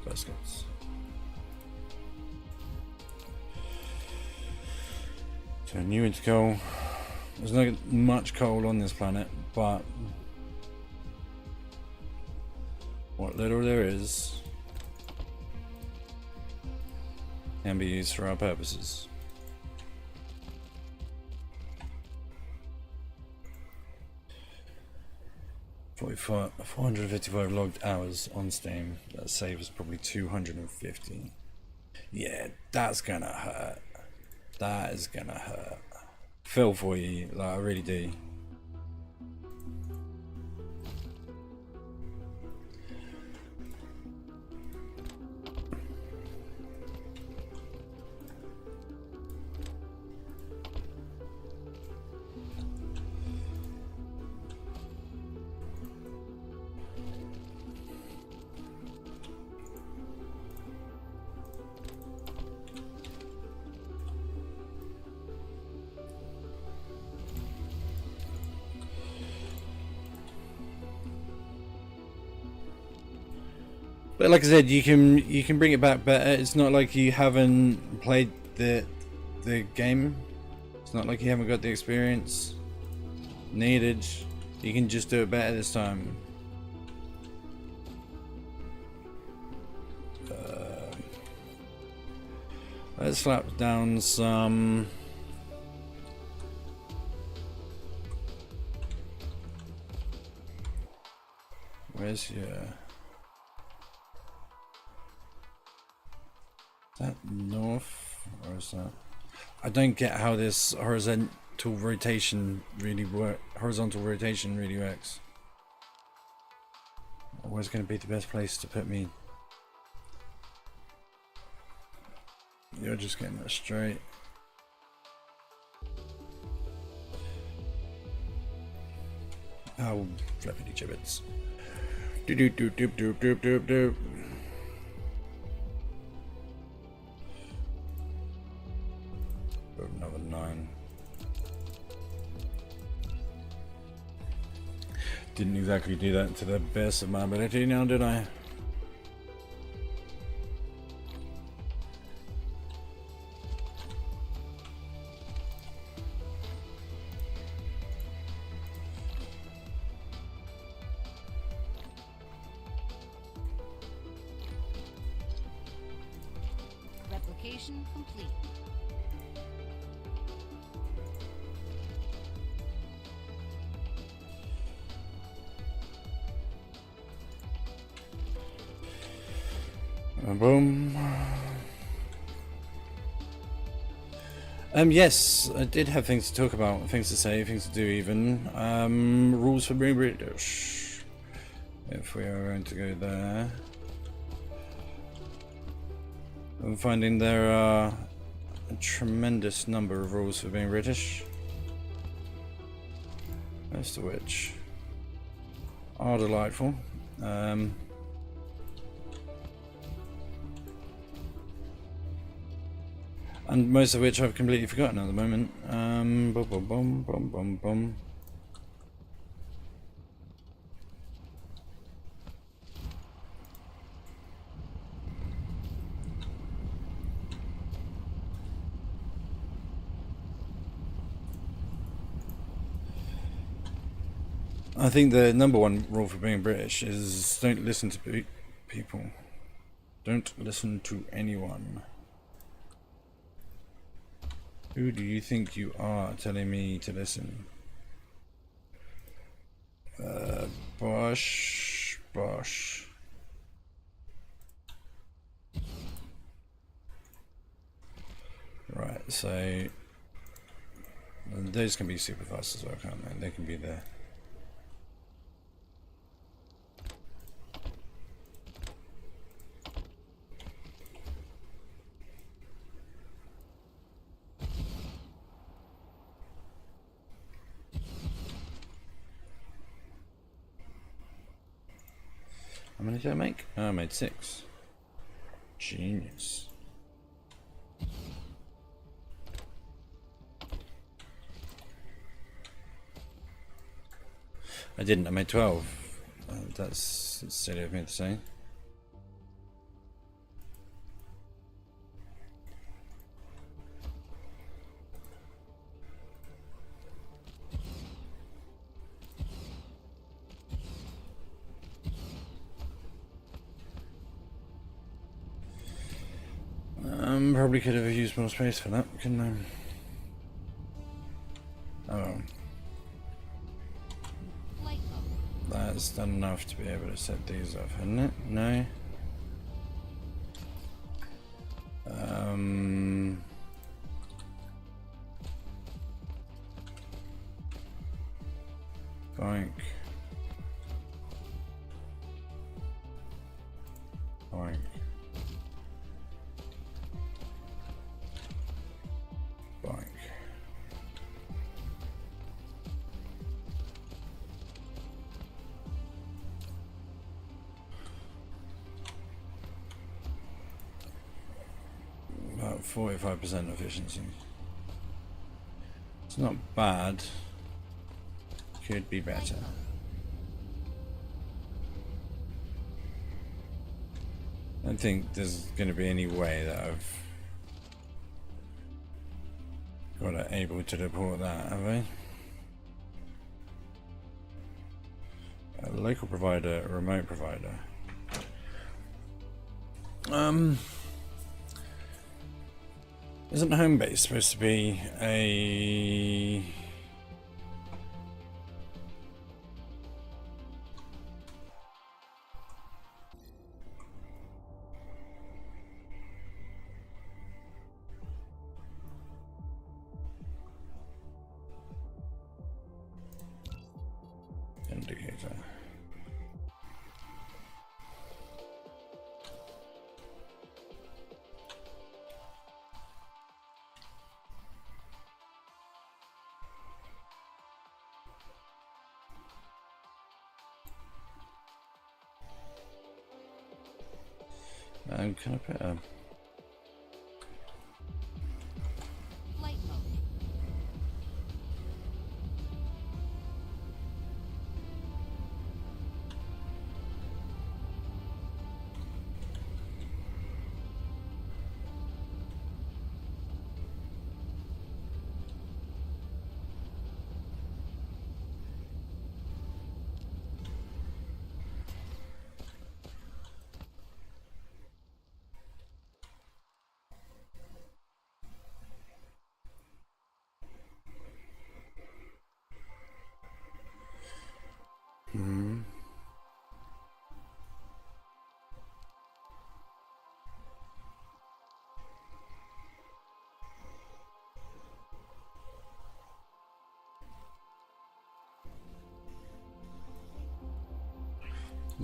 Baskets. So new into coal. There's not much coal on this planet, but what little there is can be used for our purposes. $455 logged hours on Steam. That saves probably 250. Yeah, that's gonna hurt. That is gonna hurt. Feel for you, like I really do. But like I said, you can bring it back better. It's not like you haven't played the game. It's not like you haven't got the experience needed. You can just do it better this time. Let's slap down some. Where's your? Is that north, or is that? I don't get how this horizontal rotation really works. Where's going to be the best place to put me? You're just getting that straight. Oh, flippity gibbets. Doop doop doop doop doop doop doop doop. Another 9. Didn't exactly do that to the best of my ability now, did I? Replication complete. Boom. Yes, I did have things to talk about, things to say, things to do even. Rules for being British. If we are going to go there. I'm finding there are a tremendous number of rules for being British. Most of which are delightful. And most of which I've completely forgotten at the moment. Boom, boom, boom, boom, boom, boom. I think the number one rule for being British is don't listen to people. Don't listen to anyone. Who do you think you are telling me to listen? Bosh. Right, so those can be super fast as well, can't they? They can be there. How many did I make? Oh, I made 6. Genius. I didn't, I made 12. That's silly of me to say. Probably could have used more space for that, couldn't I? Oh. That's done enough to be able to set these off, hasn't it? No? Boink. Boink. Boink. About 45% efficiency. It's not bad. Could be better. I don't think there's going to be any way that I've got it able to report that, have I? A local provider, a remote provider. Isn't home base supposed to be a indicator? Can I put a Flight mode.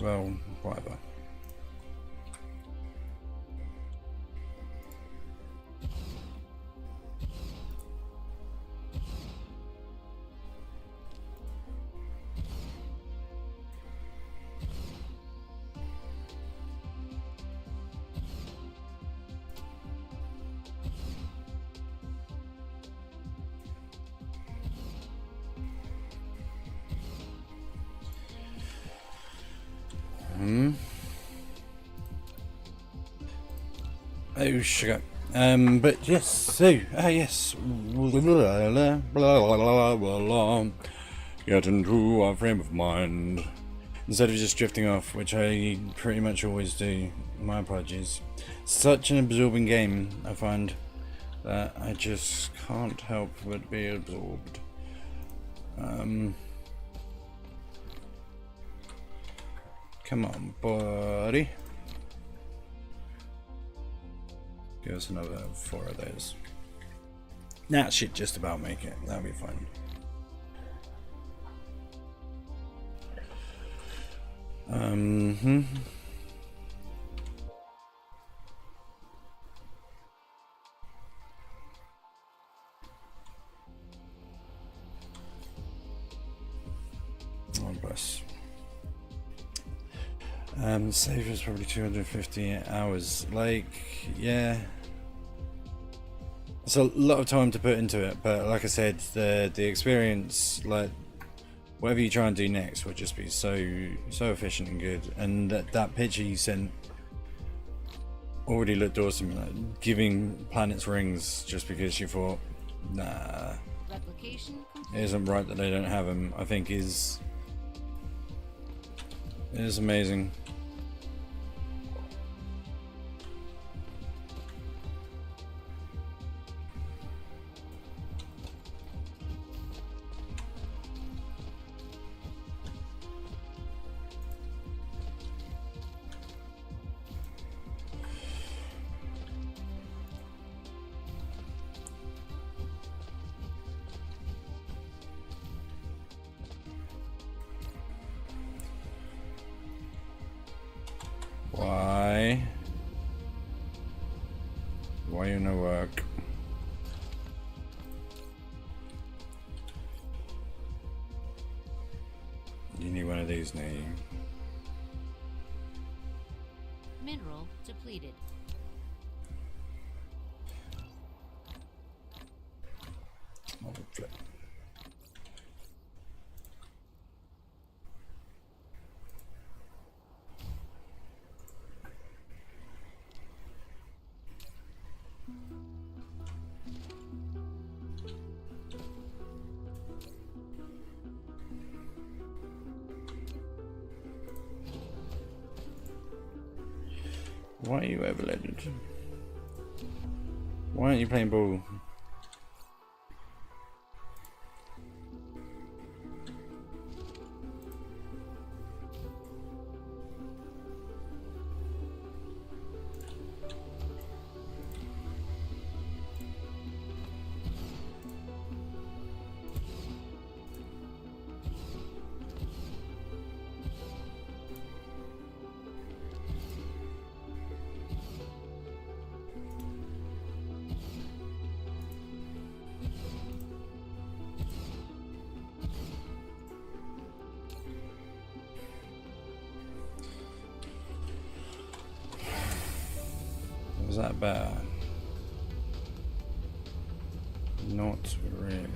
well, whatever. Oh, sugar. But yes, so, yes. get into a frame of mind. Instead of just drifting off, which I pretty much always do. My apologies. Such an absorbing game, I find, that I just can't help but be absorbed. Come on, buddy. Give us another 4 of those. That should just about make it. That'll be fine. Oh, bless. Save is probably 250 hours. Like, yeah. It's a lot of time to put into it, but like I said, the experience, like, whatever you try and do next will just be so efficient and good. And that picture you sent already looked awesome. Like, giving planets rings just because you thought, nah, it isn't right that they don't have them, I think is amazing. Why you no work? You need one of these now. Mineral depleted. Oh, flip. Why are you overloaded? Why aren't you playing ball? Was that bad? Not really.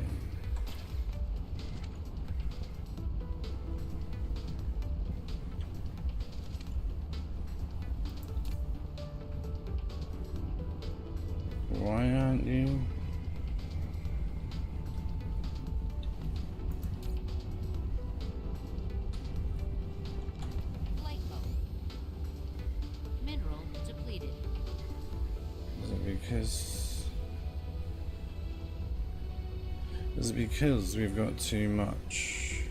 Why aren't you? Is it because we've got too much?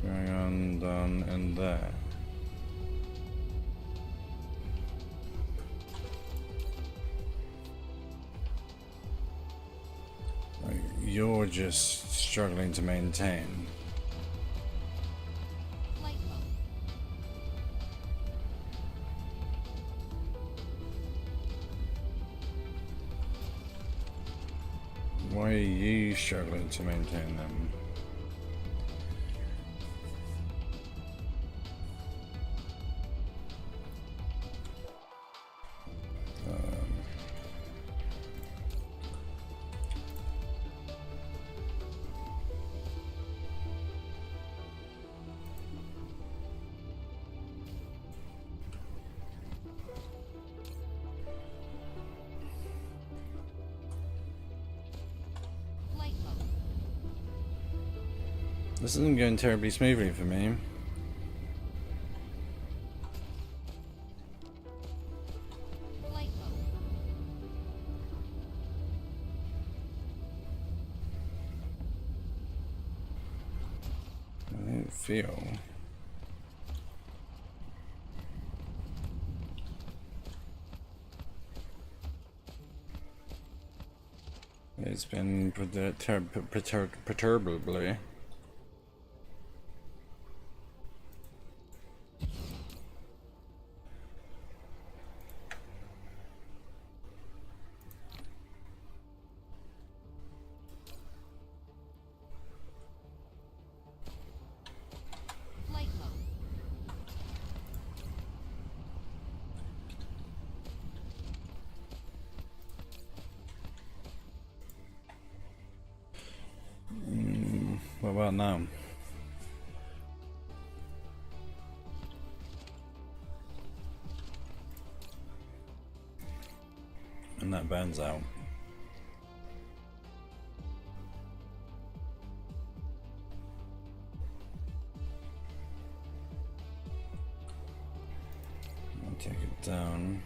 Going on down and there. Like, you're just struggling to maintain. Why are you struggling to maintain them? This isn't going terribly smoothly for me. Flight mode. I don't feel. It's been perturbably. Flight mode. What about now? And that burns out. I'll take it down.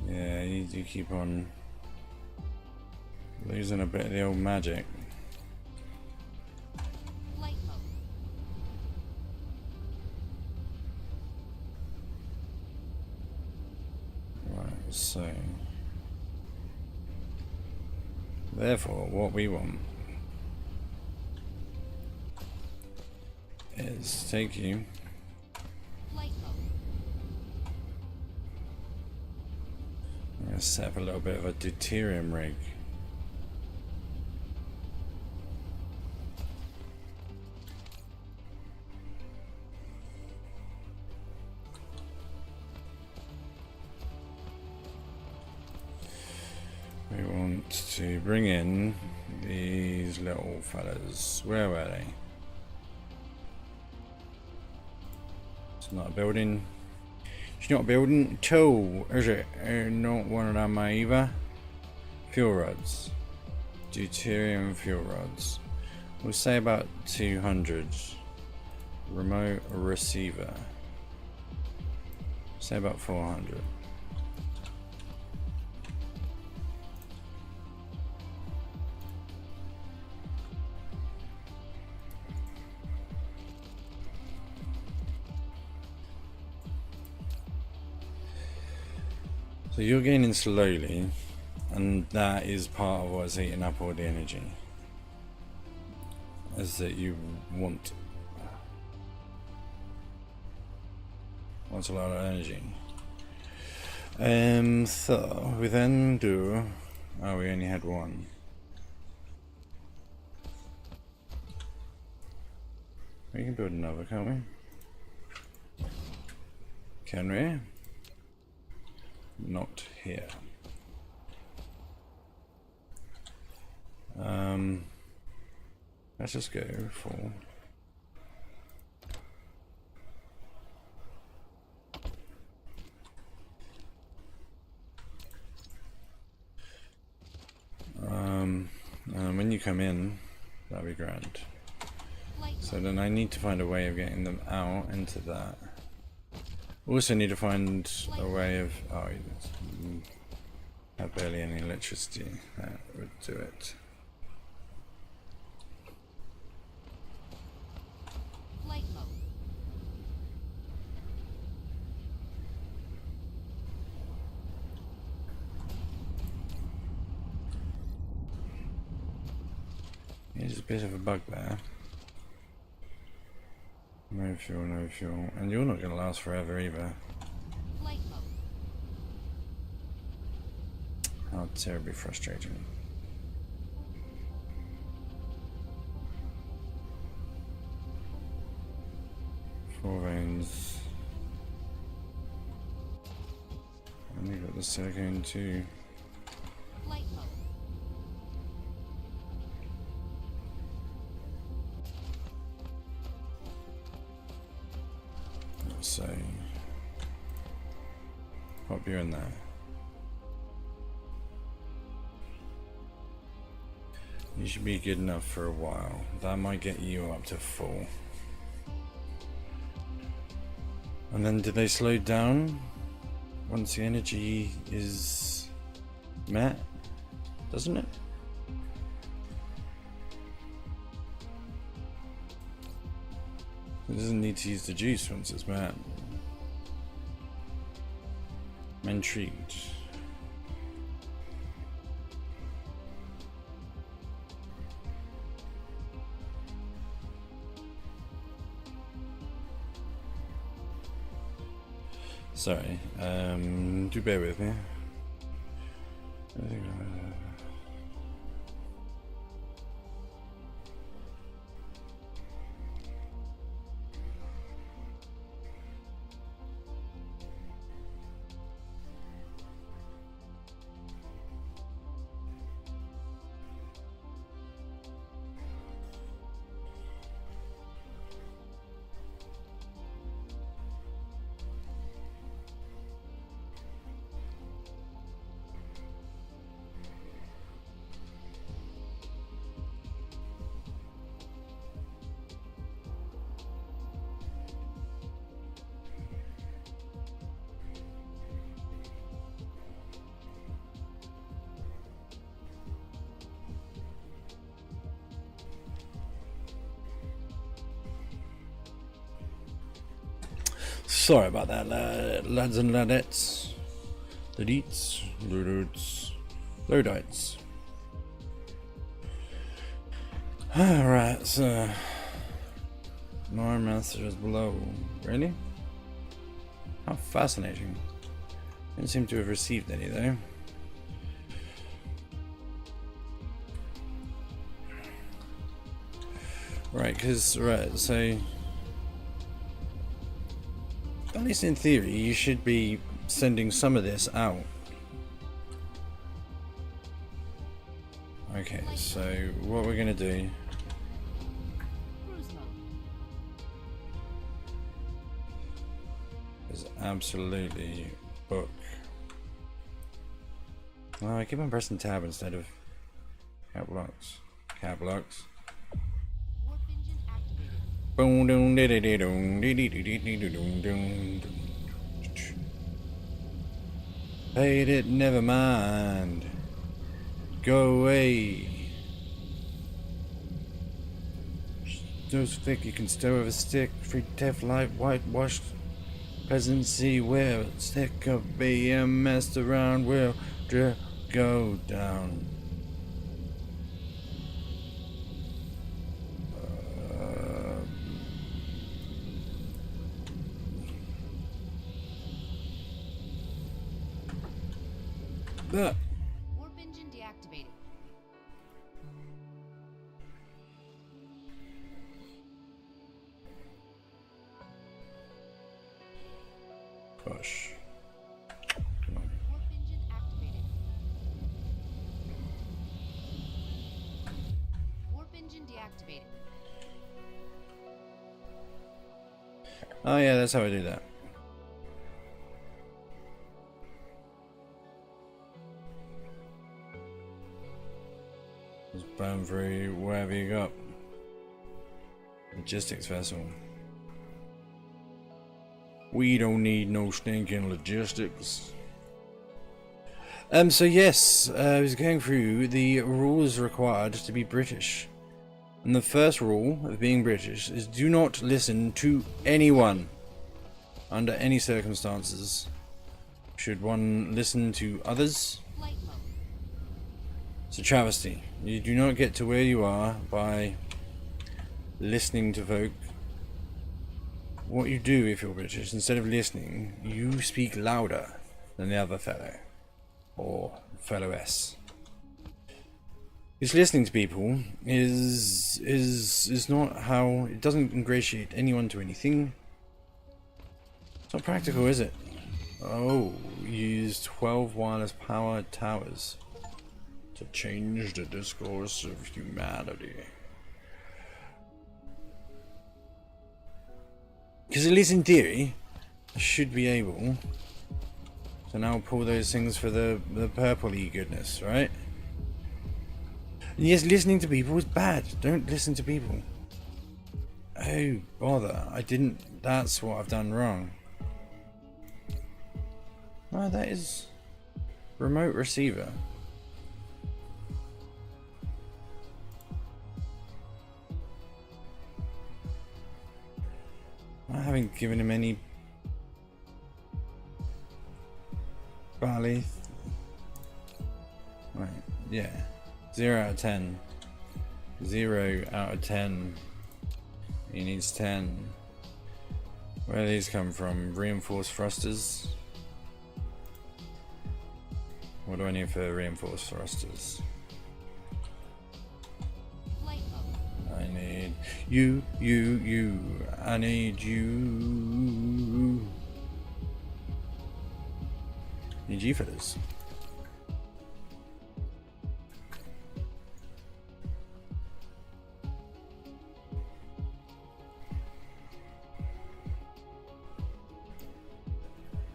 Yeah, you do keep on losing a bit of the old magic. Flight mode. Right, so therefore what we want is take you Flight mode. I'm going to set up a little bit of a deuterium rig. We want to bring in these little fellas. Where were they? It's not a building. It's not a building. Two, is it? Not one of them either. Fuel rods. Deuterium fuel rods. We'll say about 200. Remote receiver. Say about 400. So you're gaining slowly, and that is part of what's eating up all the energy. Is that you want a lot of energy. So we then do. Oh, we only had one. We can build another, can't we? Can we? Not here. Let's just go for when you come in, that'll be grand. So then I need to find a way of getting them out into that. Also need to find a way of have barely any electricity. That would do it. Flight mode. There's a bit of a bug there. No fuel, no fuel. And you're not going to last forever either. Flight mode. How terribly frustrating. Four veins. And we got the silicone too. Flight mode. So pop you in there. You should be good enough for a while. That might get you up to full. And then do they slow down once the energy is met? Doesn't it? It doesn't need to use the juice once it's met. I'm intrigued. Sorry, do bear with me. Sorry about that, lads and ladettes. Ladeettes, ludites, lodites. Alright, so more messages below. Really? How fascinating. Didn't seem to have received any though. Right, because, right, so at least in theory, you should be sending some of this out. Okay, so what we're gonna do is absolutely book. Oh, I keep on pressing tab instead of cap locks. Cap locks. Hate it, never mind. Go away. So thick you can stir with a stick. Free Tef light whitewashed peasantry will stick of being messed around will go down. Warp engine deactivated. Push. Warp engine activated. Warp engine deactivated. Oh yeah, that's how I do that. Just burn through wherever you got. Logistics vessel. We don't need no stinking logistics. So yes, I was going through the rules required to be British. And the first rule of being British is do not listen to anyone under any circumstances. Should one listen to others? Flight mode. It's a travesty. You do not get to where you are by listening to folk. What you do if you're British, instead of listening, you speak louder than the other fellow or fellowess. Because listening to people is not how, it doesn't ingratiate anyone to anything. It's not practical, is it? Oh, use 12 wireless power towers to change the discourse of humanity. Because at least in theory, I should be able to now pull those things for the purpley goodness, right? Yes, listening to people is bad. Don't listen to people. Oh, bother. I didn't... That's what I've done wrong. Oh, that is... remote receiver. I haven't given him any... barley. Right, yeah. 0 out of 10. 0 out of 10. He needs 10. Where do these come from? Reinforced thrusters? What do I need for reinforced thrusters? Flight mode. I need you. I need you. Need you for this.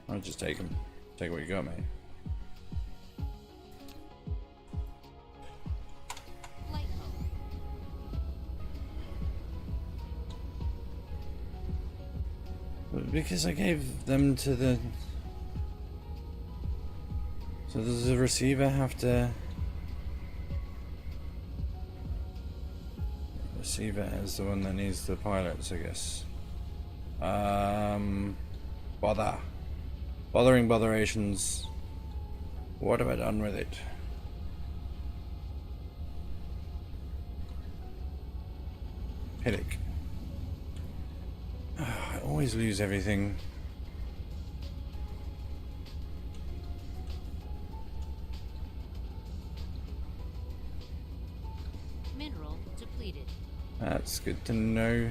I'll just take him. Take what you got, mate. Flight mode. Because I gave them to the... So does the receiver have to... Receiver is the one that needs the pilots, I guess. Bother. Bothering botherations. What have I done with it? Headache. I always lose everything. Mineral depleted. That's good to know.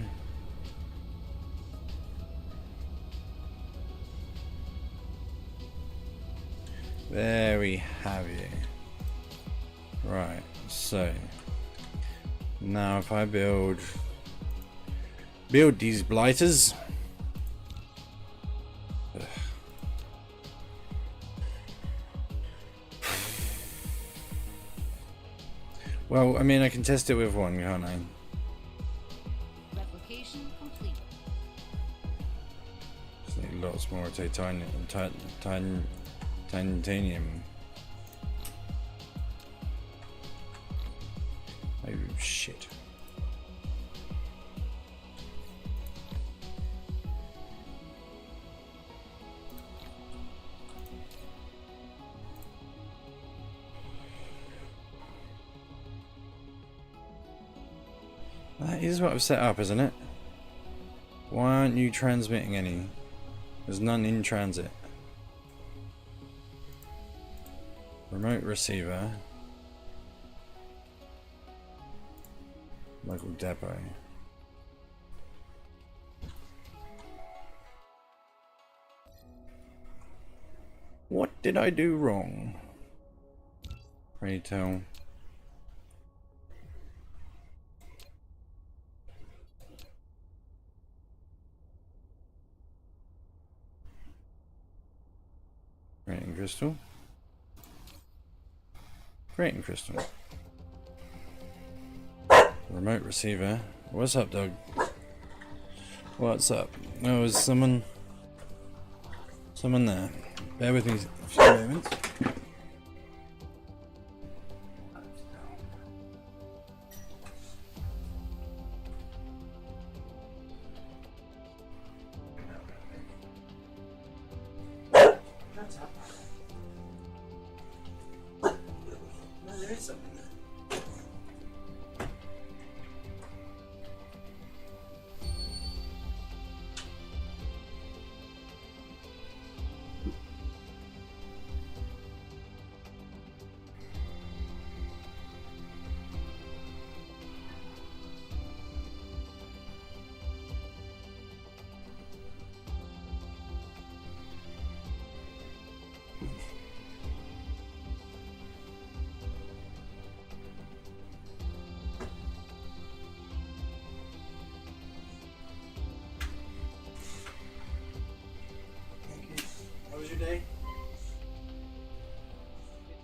There we have you. Right, so now if I build these blighters. Ugh. Well, I mean, I can test it with one, can't I? Replication complete. Just need lots more titanium. Oh shit. That is what I've set up, isn't it? Why aren't you transmitting any? There's none in transit. Remote receiver. Local depot. What did I do wrong? Pray tell. Creating crystal. Creating crystal. Remote receiver. What's up, Doug? What's up? Oh, is someone there? Bear with me a few moments. There is something there. How was your day?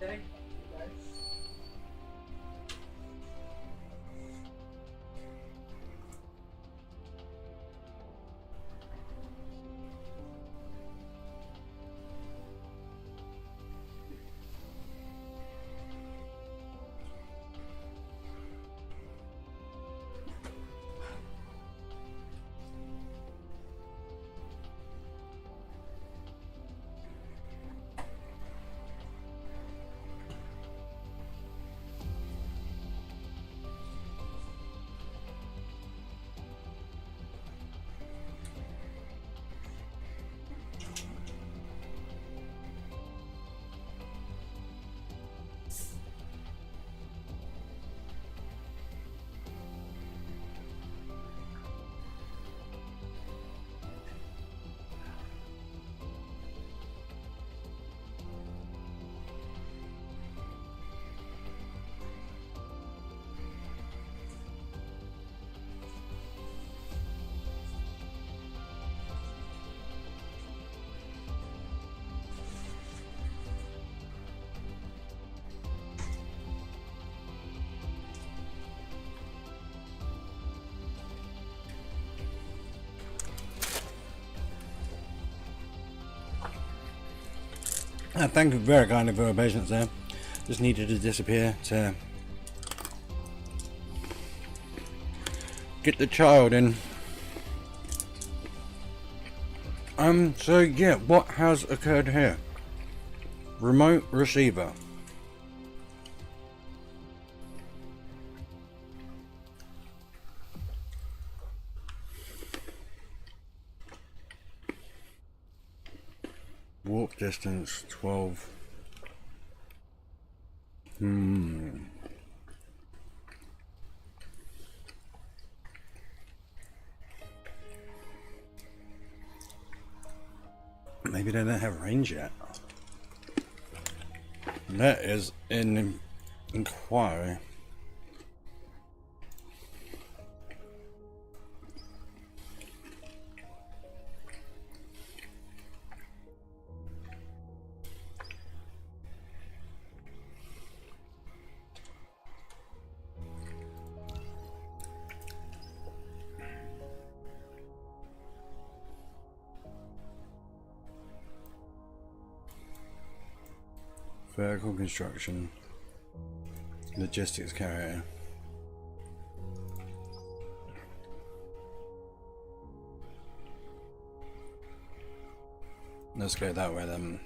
Good day? Thank you very kindly for your patience there. Just needed to disappear to get the child in. So yeah, what has occurred here? Remote receiver. Warp distance 12. Maybe they don't have range yet. That is an inquiry. Vertical construction. Logistics carrier. Let's go that way then.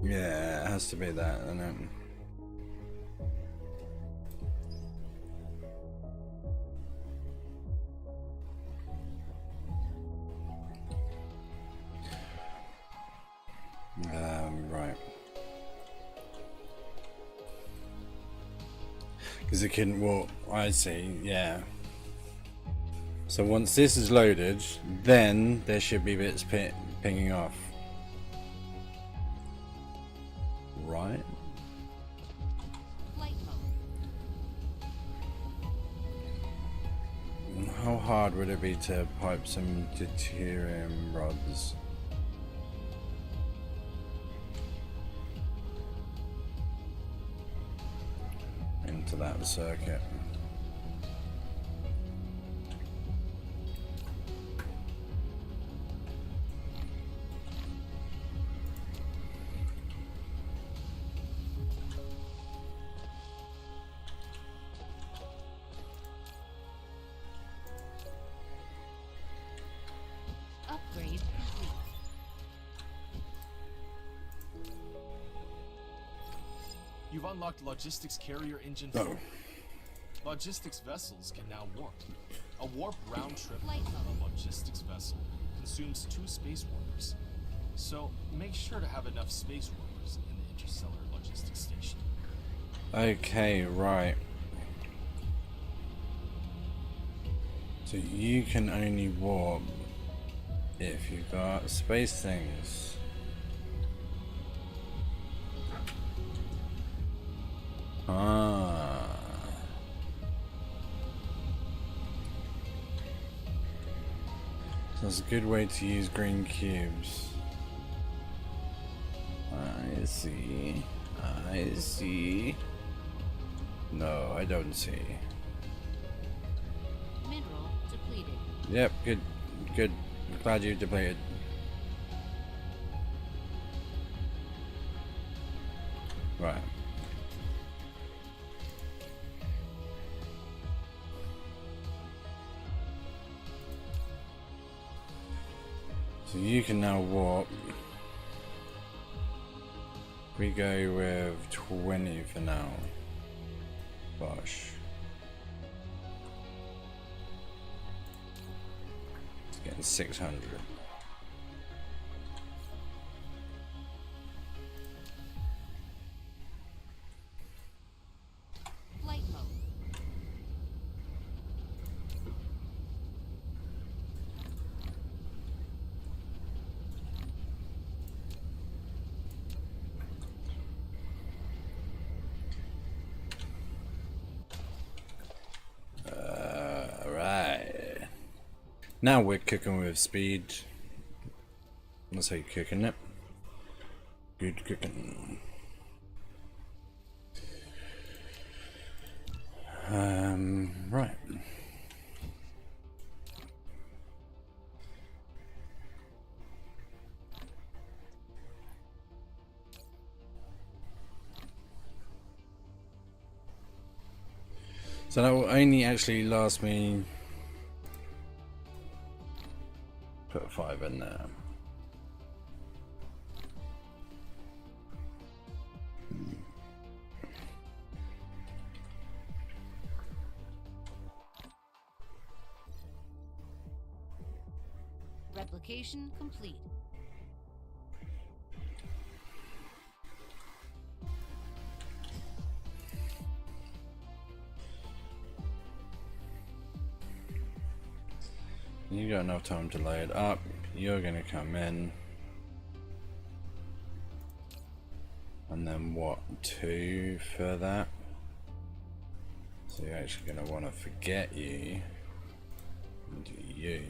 Yeah, it has to be that, and then right. Because it couldn't walk. I see, yeah. So once this is loaded, then there should be bits pinging off. Right? Flight mode. How hard would it be to pipe some deuterium rods into that circuit? Upgrade complete. You've unlocked logistics carrier engine Oh. 4. Logistics vessels can now warp. A warp round trip Flight of mode. a logistics vessel consumes 2 space warpers. So make sure to have enough space warpers in the interstellar logistics station. Okay, right. So you can only warp if you've got space things. Ah. So that's a good way to use green cubes. I see. I see. No, I don't see. Mineral depleted. Yep, good. Good. Glad you depleted. Right. So you can now warp. We go with 20 for now. Bosh. It's getting 600. Flight mode. Right. Now we're cooking with speed. Let's say cooking it. Good cooking. Right. So that will only actually last me. Put 5 in there. Replication complete. You got enough time to load up. You're gonna come in. And then what? 2 for that. So you're actually gonna want to forget you. And do you.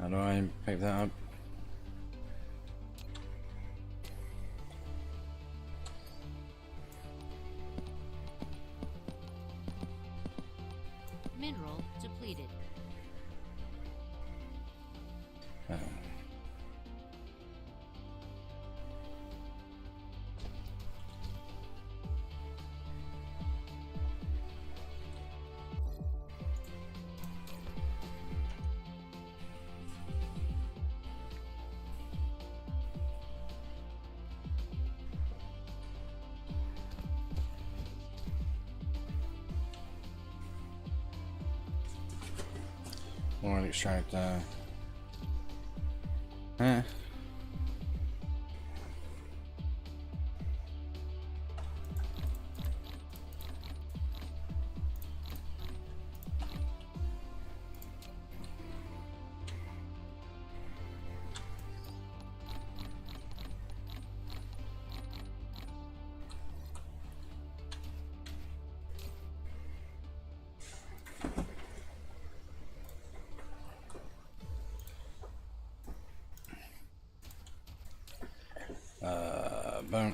How do I pick that up? Mineral depleted. Oh. Oil extractor. Huh. Boom.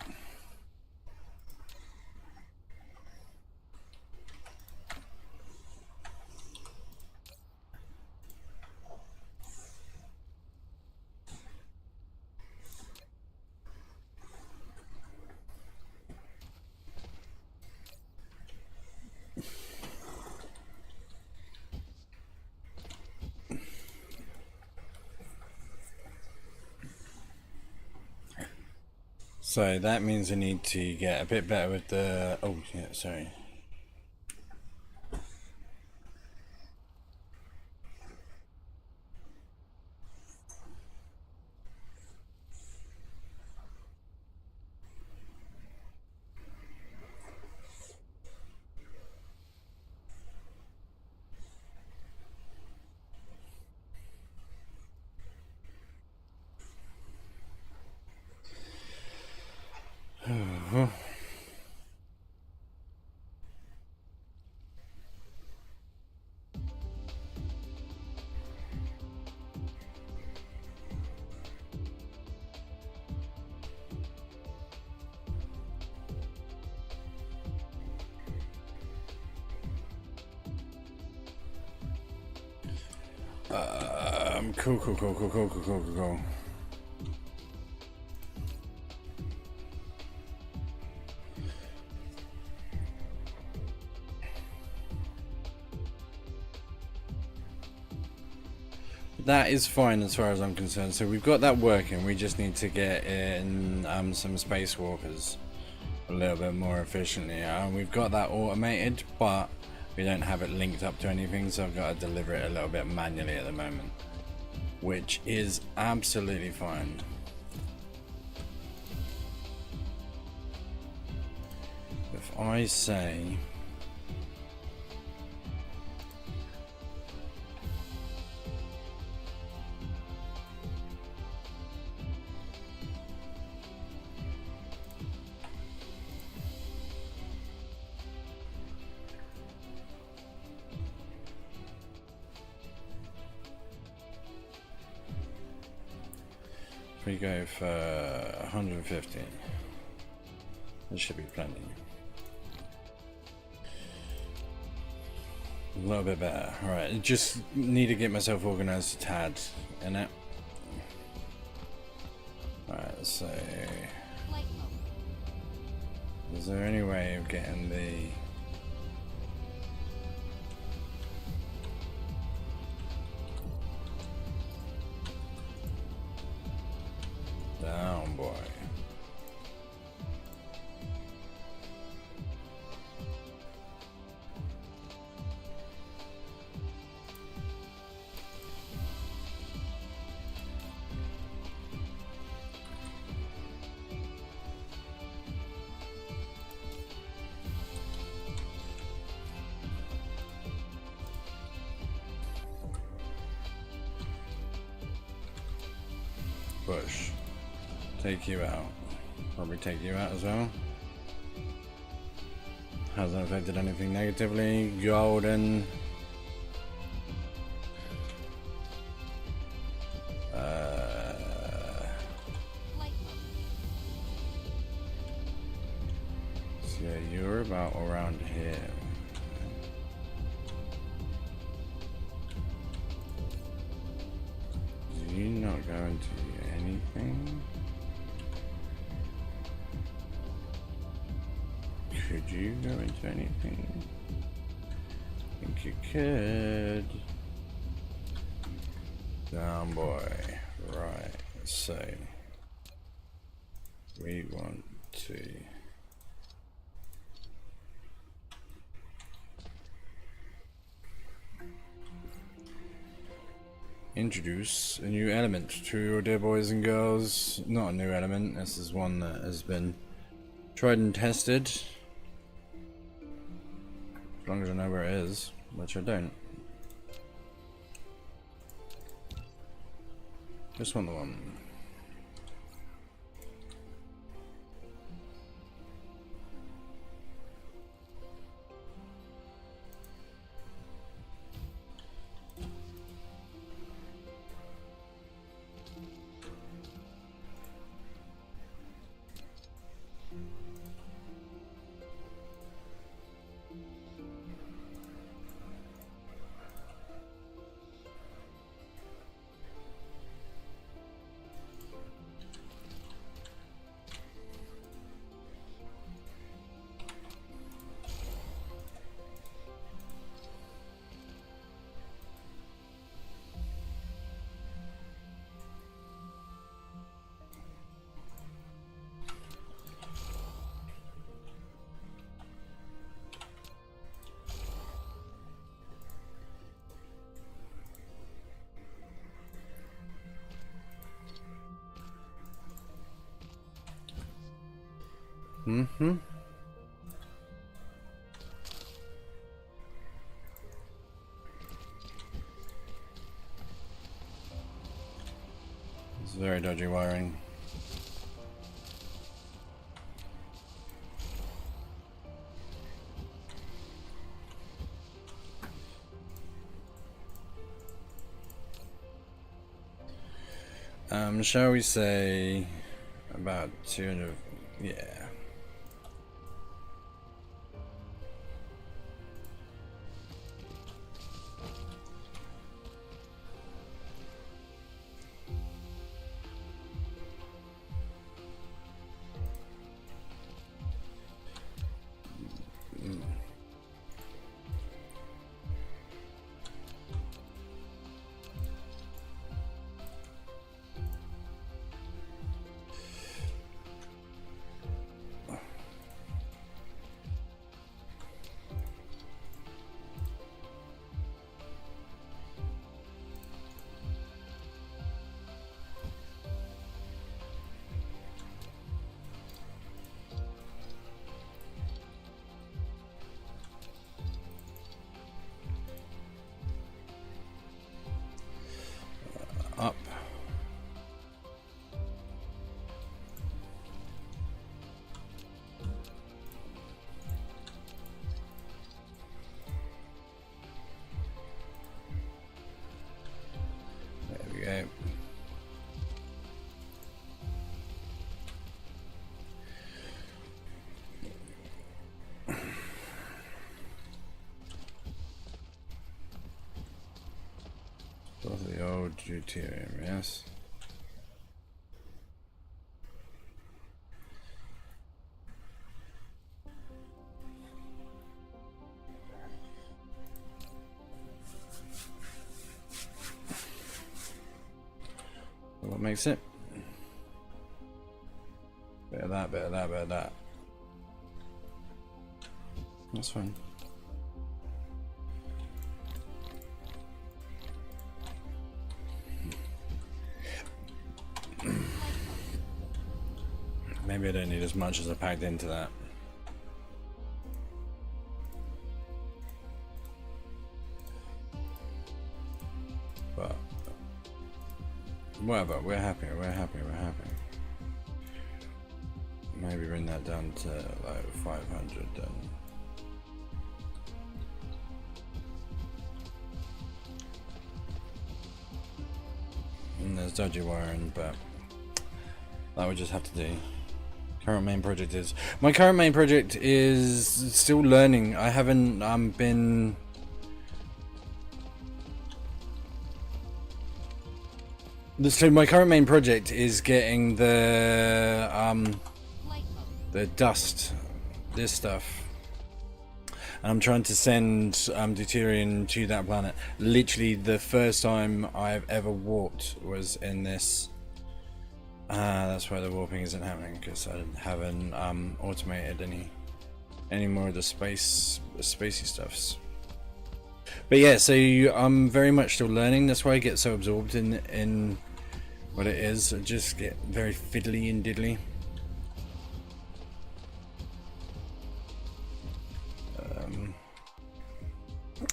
So that means I need to get a bit better with the. Oh, yeah, sorry. Cool. That is fine as far as I'm concerned. So we've got that working. We just need to get in some spacewalkers a little bit more efficiently. We've got that automated, but we don't have it linked up to anything, so I've got to deliver it a little bit manually at the moment, which is absolutely fine. If I say We go for 150. This should be plenty. A little bit better. Alright, just need to get myself organized a tad in it. Alright, so Flight mode. is there any way of getting the down, boy? Push. Take you out. Probably take you out as well. Hasn't affected anything negatively. Golden. Flight mode. So yeah, you're about around here. Do you not go into anything? Could you go into anything? I think you could. Down, boy. Right. So we want to introduce a new element to your dear boys and girls. Not a new element, this is one that has been tried and tested. As long as I know where it is, which I don't. Just want the one. Mm-hmm. It's very dodgy wiring. Shall we say about 200? Yeah. deuterium, yes. What makes it? Bit of that, bit of that, bit of that. That's fine. Maybe I don't need as much as I packed into that. But whatever, we're happy, we're happy, we're happy. Maybe bring that down to like 500 then. And there's dodgy wiring, but that would just have to do. Current main project is... My current main project is still learning. I haven't been... So my current main project is getting the dust, this stuff. And I'm trying to send deuterium to that planet. Literally the first time I've ever warped was in this. That's why the warping isn't happening, because I haven't automated any more of the spacey stuffs. But yeah, so I'm very much still learning. That's why I get so absorbed in what it is. I just get very fiddly and diddly.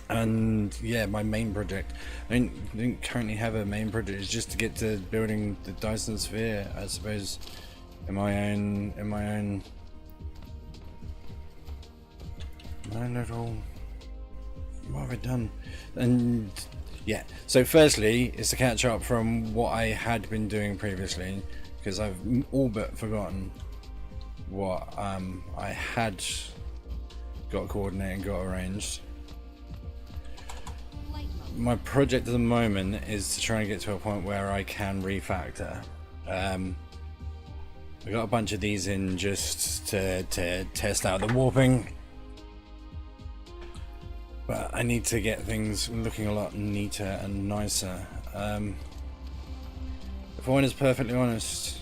And yeah, my main project, I don't currently have a main project. It's just to get to building the Dyson Sphere, I suppose, in my own little... What have I done? And yeah, so firstly, it's to catch up from what I had been doing previously, because I've all but forgotten what I had got coordinated and got arranged. My project at the moment is to try and get to a point where I can refactor. I got a bunch of these in just to test out the warping, but I need to get things looking a lot neater and nicer. If one is perfectly honest,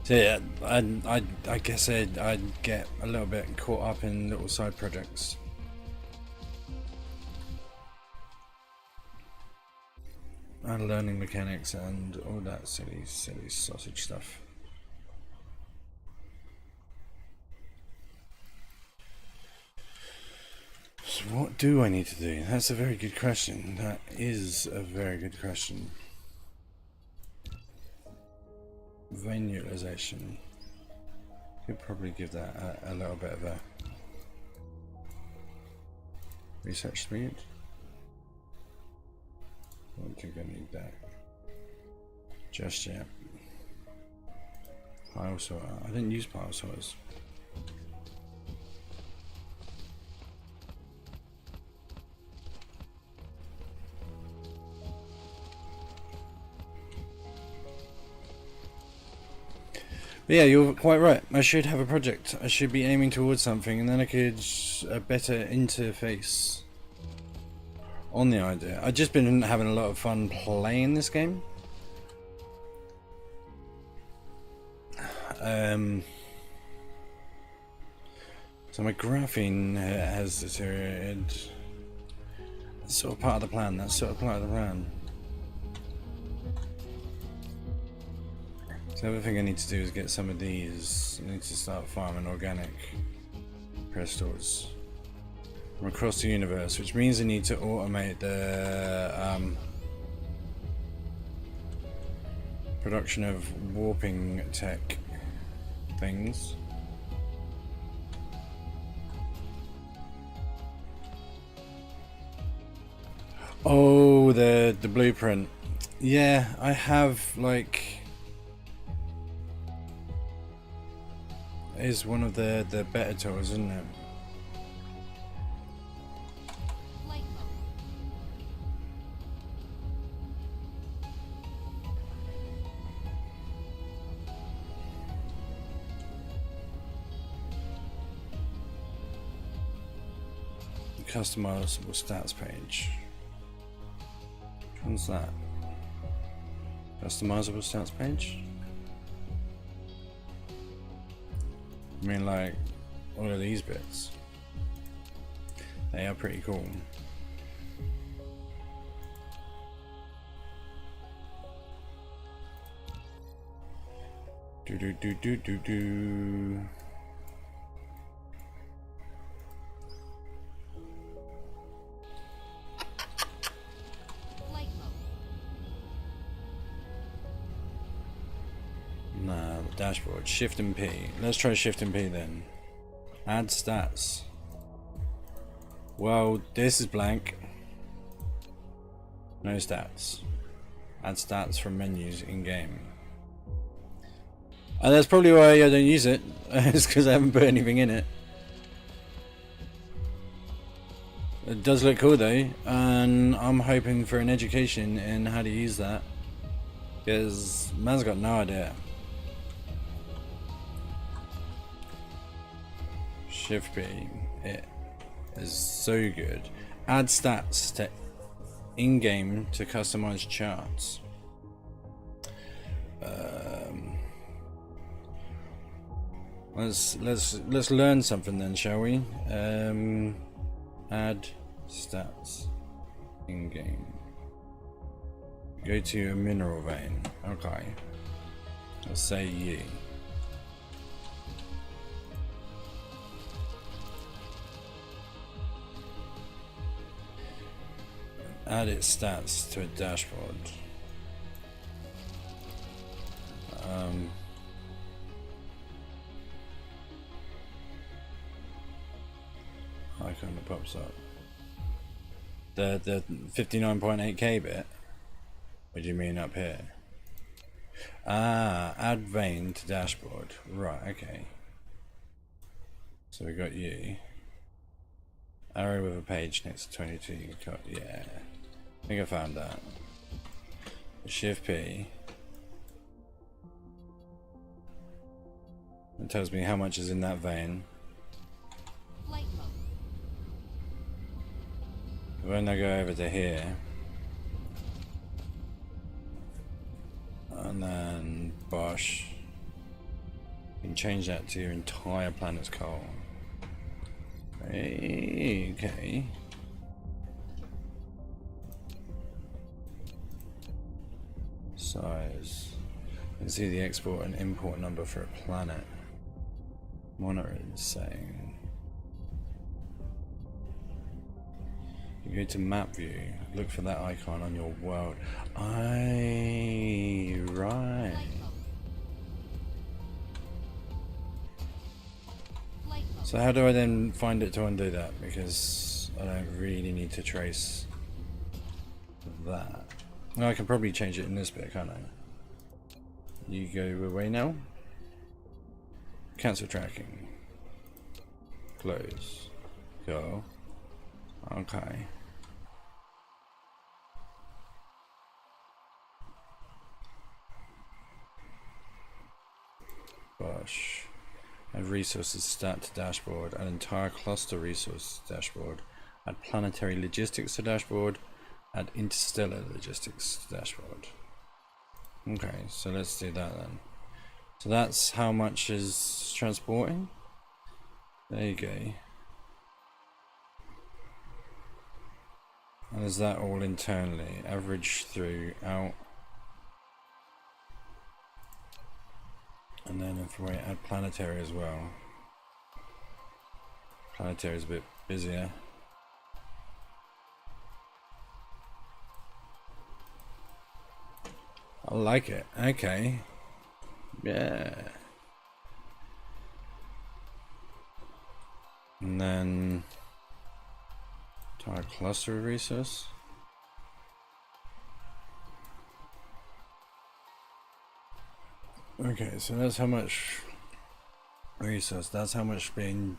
so yeah, I guess I'd get a little bit caught up in little side projects. And learning mechanics and all that silly sausage stuff. So what do I need to do? That's a very good question. That is a very good question. Vein utilization. Could probably give that a little bit of a research speed. I don't think I need that just yet. Pile sorter. I didn't use pile sorters. But yeah, you're quite right. I should have a project. I should be aiming towards something, and then I could a better interface on the idea. I've just been having a lot of fun playing this game. So my graphene has deteriorated. That's sort of part of the plan. That's sort of part of the plan. So the other thing I need to do is get some of these. I need to start farming organic crystals from across the universe, which means I need to automate the production of warping tech things. Oh, the blueprint. Yeah, I have like is one of the better tools, isn't it? Flight mode. Customizable stats page. Which one's that? Customizable stats page? I mean, like, all of these bits. They are pretty cool. Do do do do do do. Flight mode. Nah, the dashboard. Shift and P. Let's try Shift and P then. Add stats. Well, this is blank. No stats. Add stats from menus in game. And that's probably why I don't use it. It's because I haven't put anything in it. It does look cool though, and I'm hoping for an education in how to use that. Because man's got no idea. Shift B, it is so good. Add stats to in-game to customize charts. Let's learn something then, shall we? Add stats in-game. Go to a mineral vein. Okay. Let's say ye. Add its stats to a dashboard. Icon that pops up. The 59.8K bit. What do you mean up here? Ah, add vein to dashboard. Right, okay. So we got you. Arrow with a page next to 22. Yeah. I think I found that. Shift P. It tells me how much is in that vein. Flight mode. When I go over to here, and then Bosch, you can change that to your entire planet's coal. Okay. Size. You can see the export and import number for a planet. Monitor is saying. You go to map view, look for that icon on your world. Right. Flight mode. So how do I then find it to undo that? Because I don't really need to trace that. No, I can probably change it in this bit, can't I? You go away now. Cancel tracking. Close. Go. Okay. Bosh. Add resources stat to dashboard. Add entire cluster resource dashboard. Add planetary logistics to dashboard. Add interstellar logistics to dashboard. Okay, so let's do that then. So that's how much is transporting. There you go. And is that all internally? Average through, out. And then if we add planetary as well. Planetary is a bit busier. I like it. Okay. Yeah. And then entire cluster resource. Okay, so that's how much resource, that's how much being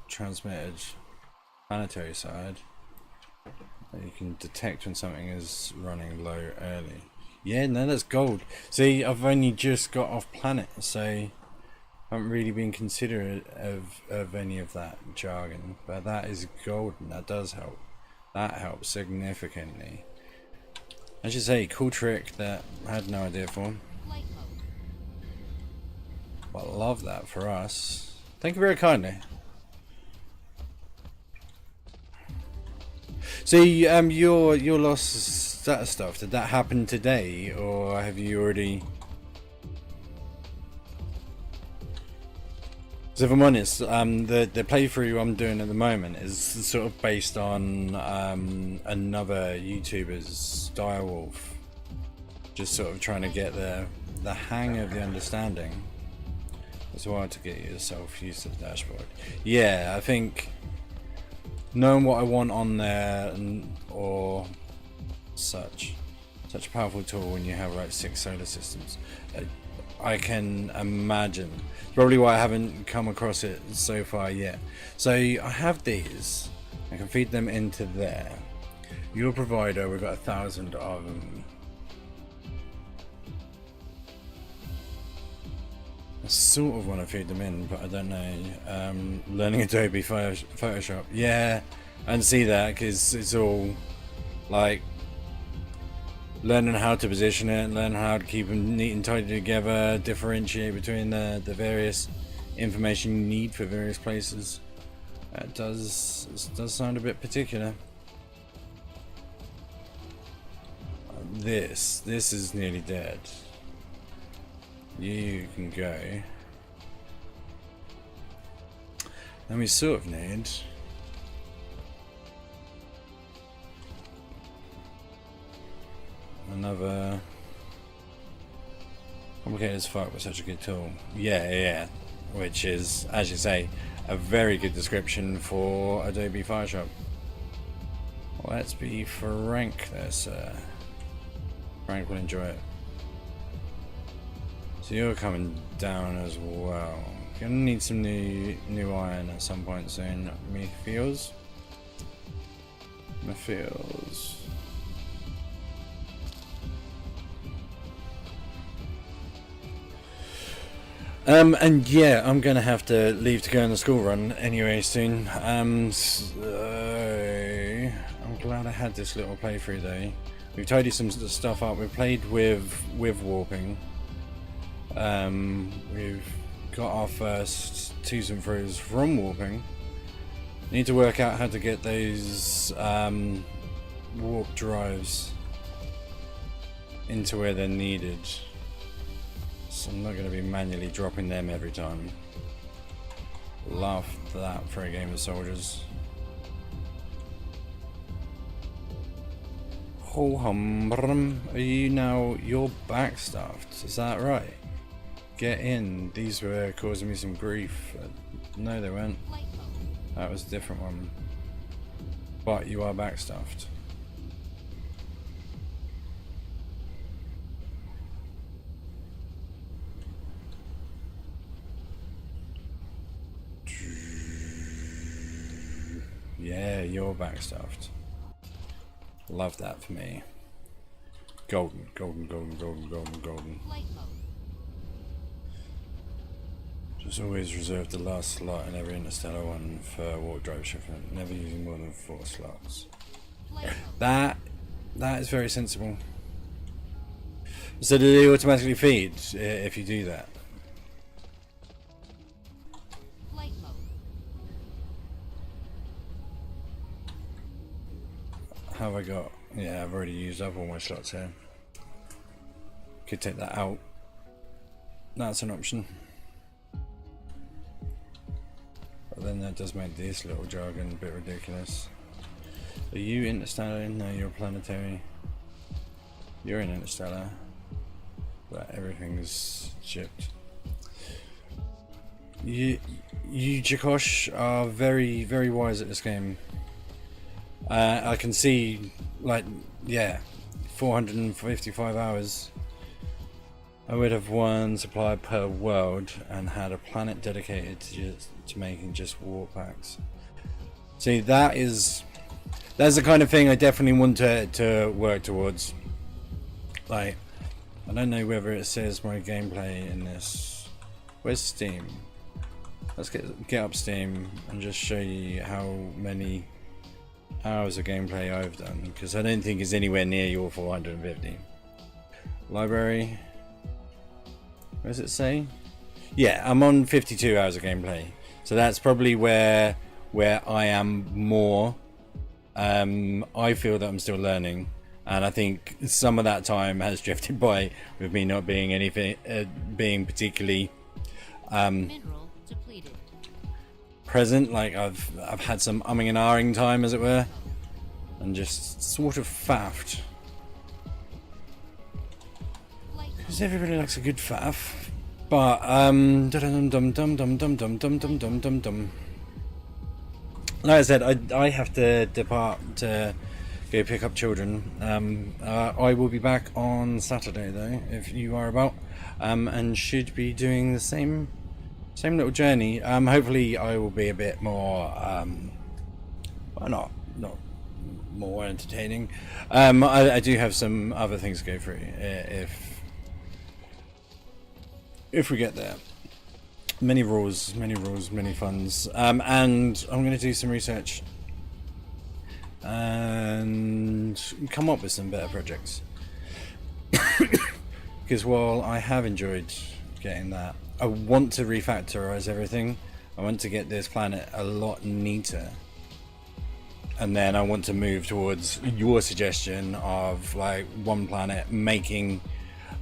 transmitted planetary side. You can detect when something is running low early. Yeah, no, that's gold. See, I've only just got off planet, so I haven't really been considerate of any of that jargon. But that is gold, and that does help. That helps significantly. I should say, cool trick that I had no idea for. Flight mode. But love that for us. Thank you very kindly. So, your lost status stuff, did that happen today, or have you already? So if I'm honest, the playthrough I'm doing at the moment is sort of based on another YouTuber's Direwolf. Just sort of trying to get the hang of the understanding. It's hard to get yourself used to the dashboard. Yeah, I think knowing what I want on there or such a powerful tool when you have like 6 solar systems. I can imagine. Probably why I haven't come across it so far yet. So I have these. I can feed them into there. Your provider, we've got 1,000 of them. I sort of want to feed them in, but I don't know. Learning Adobe Photoshop. Yeah, and see that because it's all like learning how to position it, learn how to keep them neat and tidy together, differentiate between the various information you need for various places. It does sound a bit particular. This is nearly dead. You can go. And we sort of need another complicated as fuck with such a good tool. Yeah, which is, as you say, a very good description for Adobe Photoshop. Let's be frank there, sir. Frank will enjoy it. So you're coming down as well. Gonna need some new iron at some point soon. Me feels. And yeah, I'm gonna have to leave to go on the school run anyway soon. So I'm glad I had this little playthrough though. We've tidied some stuff up. We've played with warping. We've got our first twos and throws from warping. Need to work out how to get those warp drives into where they're needed. So I'm not going to be manually dropping them every time. Love that for a game of soldiers. Ho hum, are you now, you're backstaffed, is that right? Get in, these were causing me some grief. No they weren't. That was a different one. But you are backstaffed. Yeah, you're backstaffed. Love that for me. Golden. Just always reserve the last slot in every interstellar one for warp drive shipment, never using more than 4 slots. That is very sensible. So do they automatically feed if you do that? How have I got? Yeah, I've already used up all my slots here. Could take that out. That's an option. But then that does make this little jargon a bit ridiculous. Are you interstellar? No, you're planetary. You're in interstellar. But everything's shipped. You Jakosh are very, very wise at this game. I can see, like, yeah, 455 hours I would have one supply per world and had a planet dedicated to making just warp packs. See, that's the kind of thing I definitely want to work towards. Like, I don't know whether it says my gameplay in this. Where's Steam? Let's get up Steam and just show you how many hours of gameplay I've done, because I don't think it's anywhere near your 450. Library. Where does it say? Yeah, I'm on 52 hours of gameplay. So that's probably where I am more. I feel that I'm still learning, and I think some of that time has drifted by with me not being anything, being particularly Mineral depleted. present. Like I've had some umming and ahhing time, as it were, and just sort of faffed. Light Because everybody likes a good faff. But dum. Like I said, I have to depart to go pick up children. I will be back on Saturday though, if you are about, and should be doing the same little journey. Hopefully I will be a bit more well, not more entertaining. I do have some other things to go through if we get there. Many rules, many funds, and I'm going to do some research and come up with some better projects. Because while I have enjoyed getting that, I want to refactorize everything. I want to get this planet a lot neater, and then I want to move towards your suggestion of like one planet making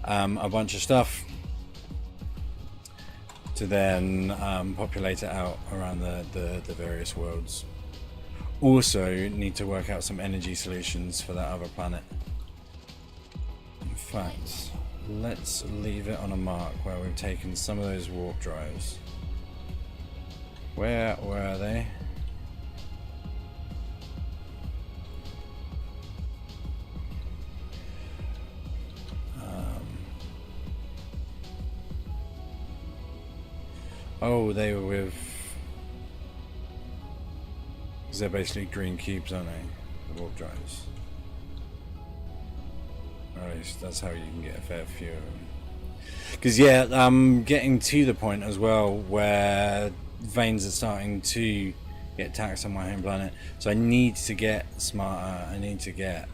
a bunch of stuff to then populate it out around the various worlds. Also need to work out some energy solutions for that other planet. In fact, let's leave it on a mark where we've taken some of those warp drives. Where were they? Oh, they were with... because they're basically green cubes, aren't they? The warp drives. Or at least that's how you can get a fair few of them. Because yeah, I'm getting to the point as well where veins are starting to get taxed on my home planet. So I need to get smarter. I need to get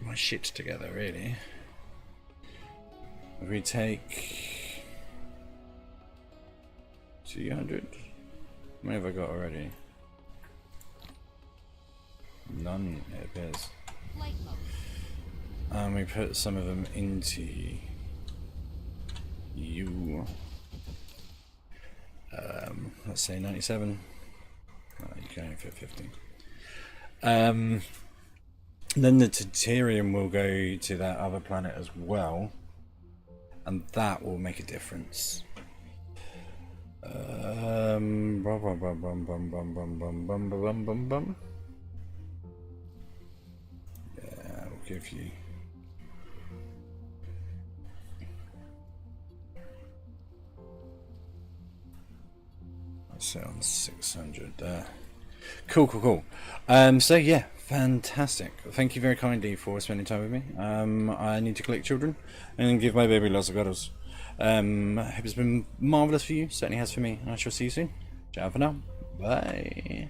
my shit together, really. If we take 200, how many have I got already? None, it appears. Light mode. And we put some of them into you. Let's say 97. You can only fit 50. Then the deuterium will go to that other planet as well, and that will make a difference. Yeah, I'll give you. I'll set on 600 there. Cool. So yeah, fantastic. Thank you very kindly for spending time with me. I need to collect children and give my baby lots of cuddles. I hope it's been marvellous for you. Certainly has for me. I shall see you soon. Ciao for now. Bye.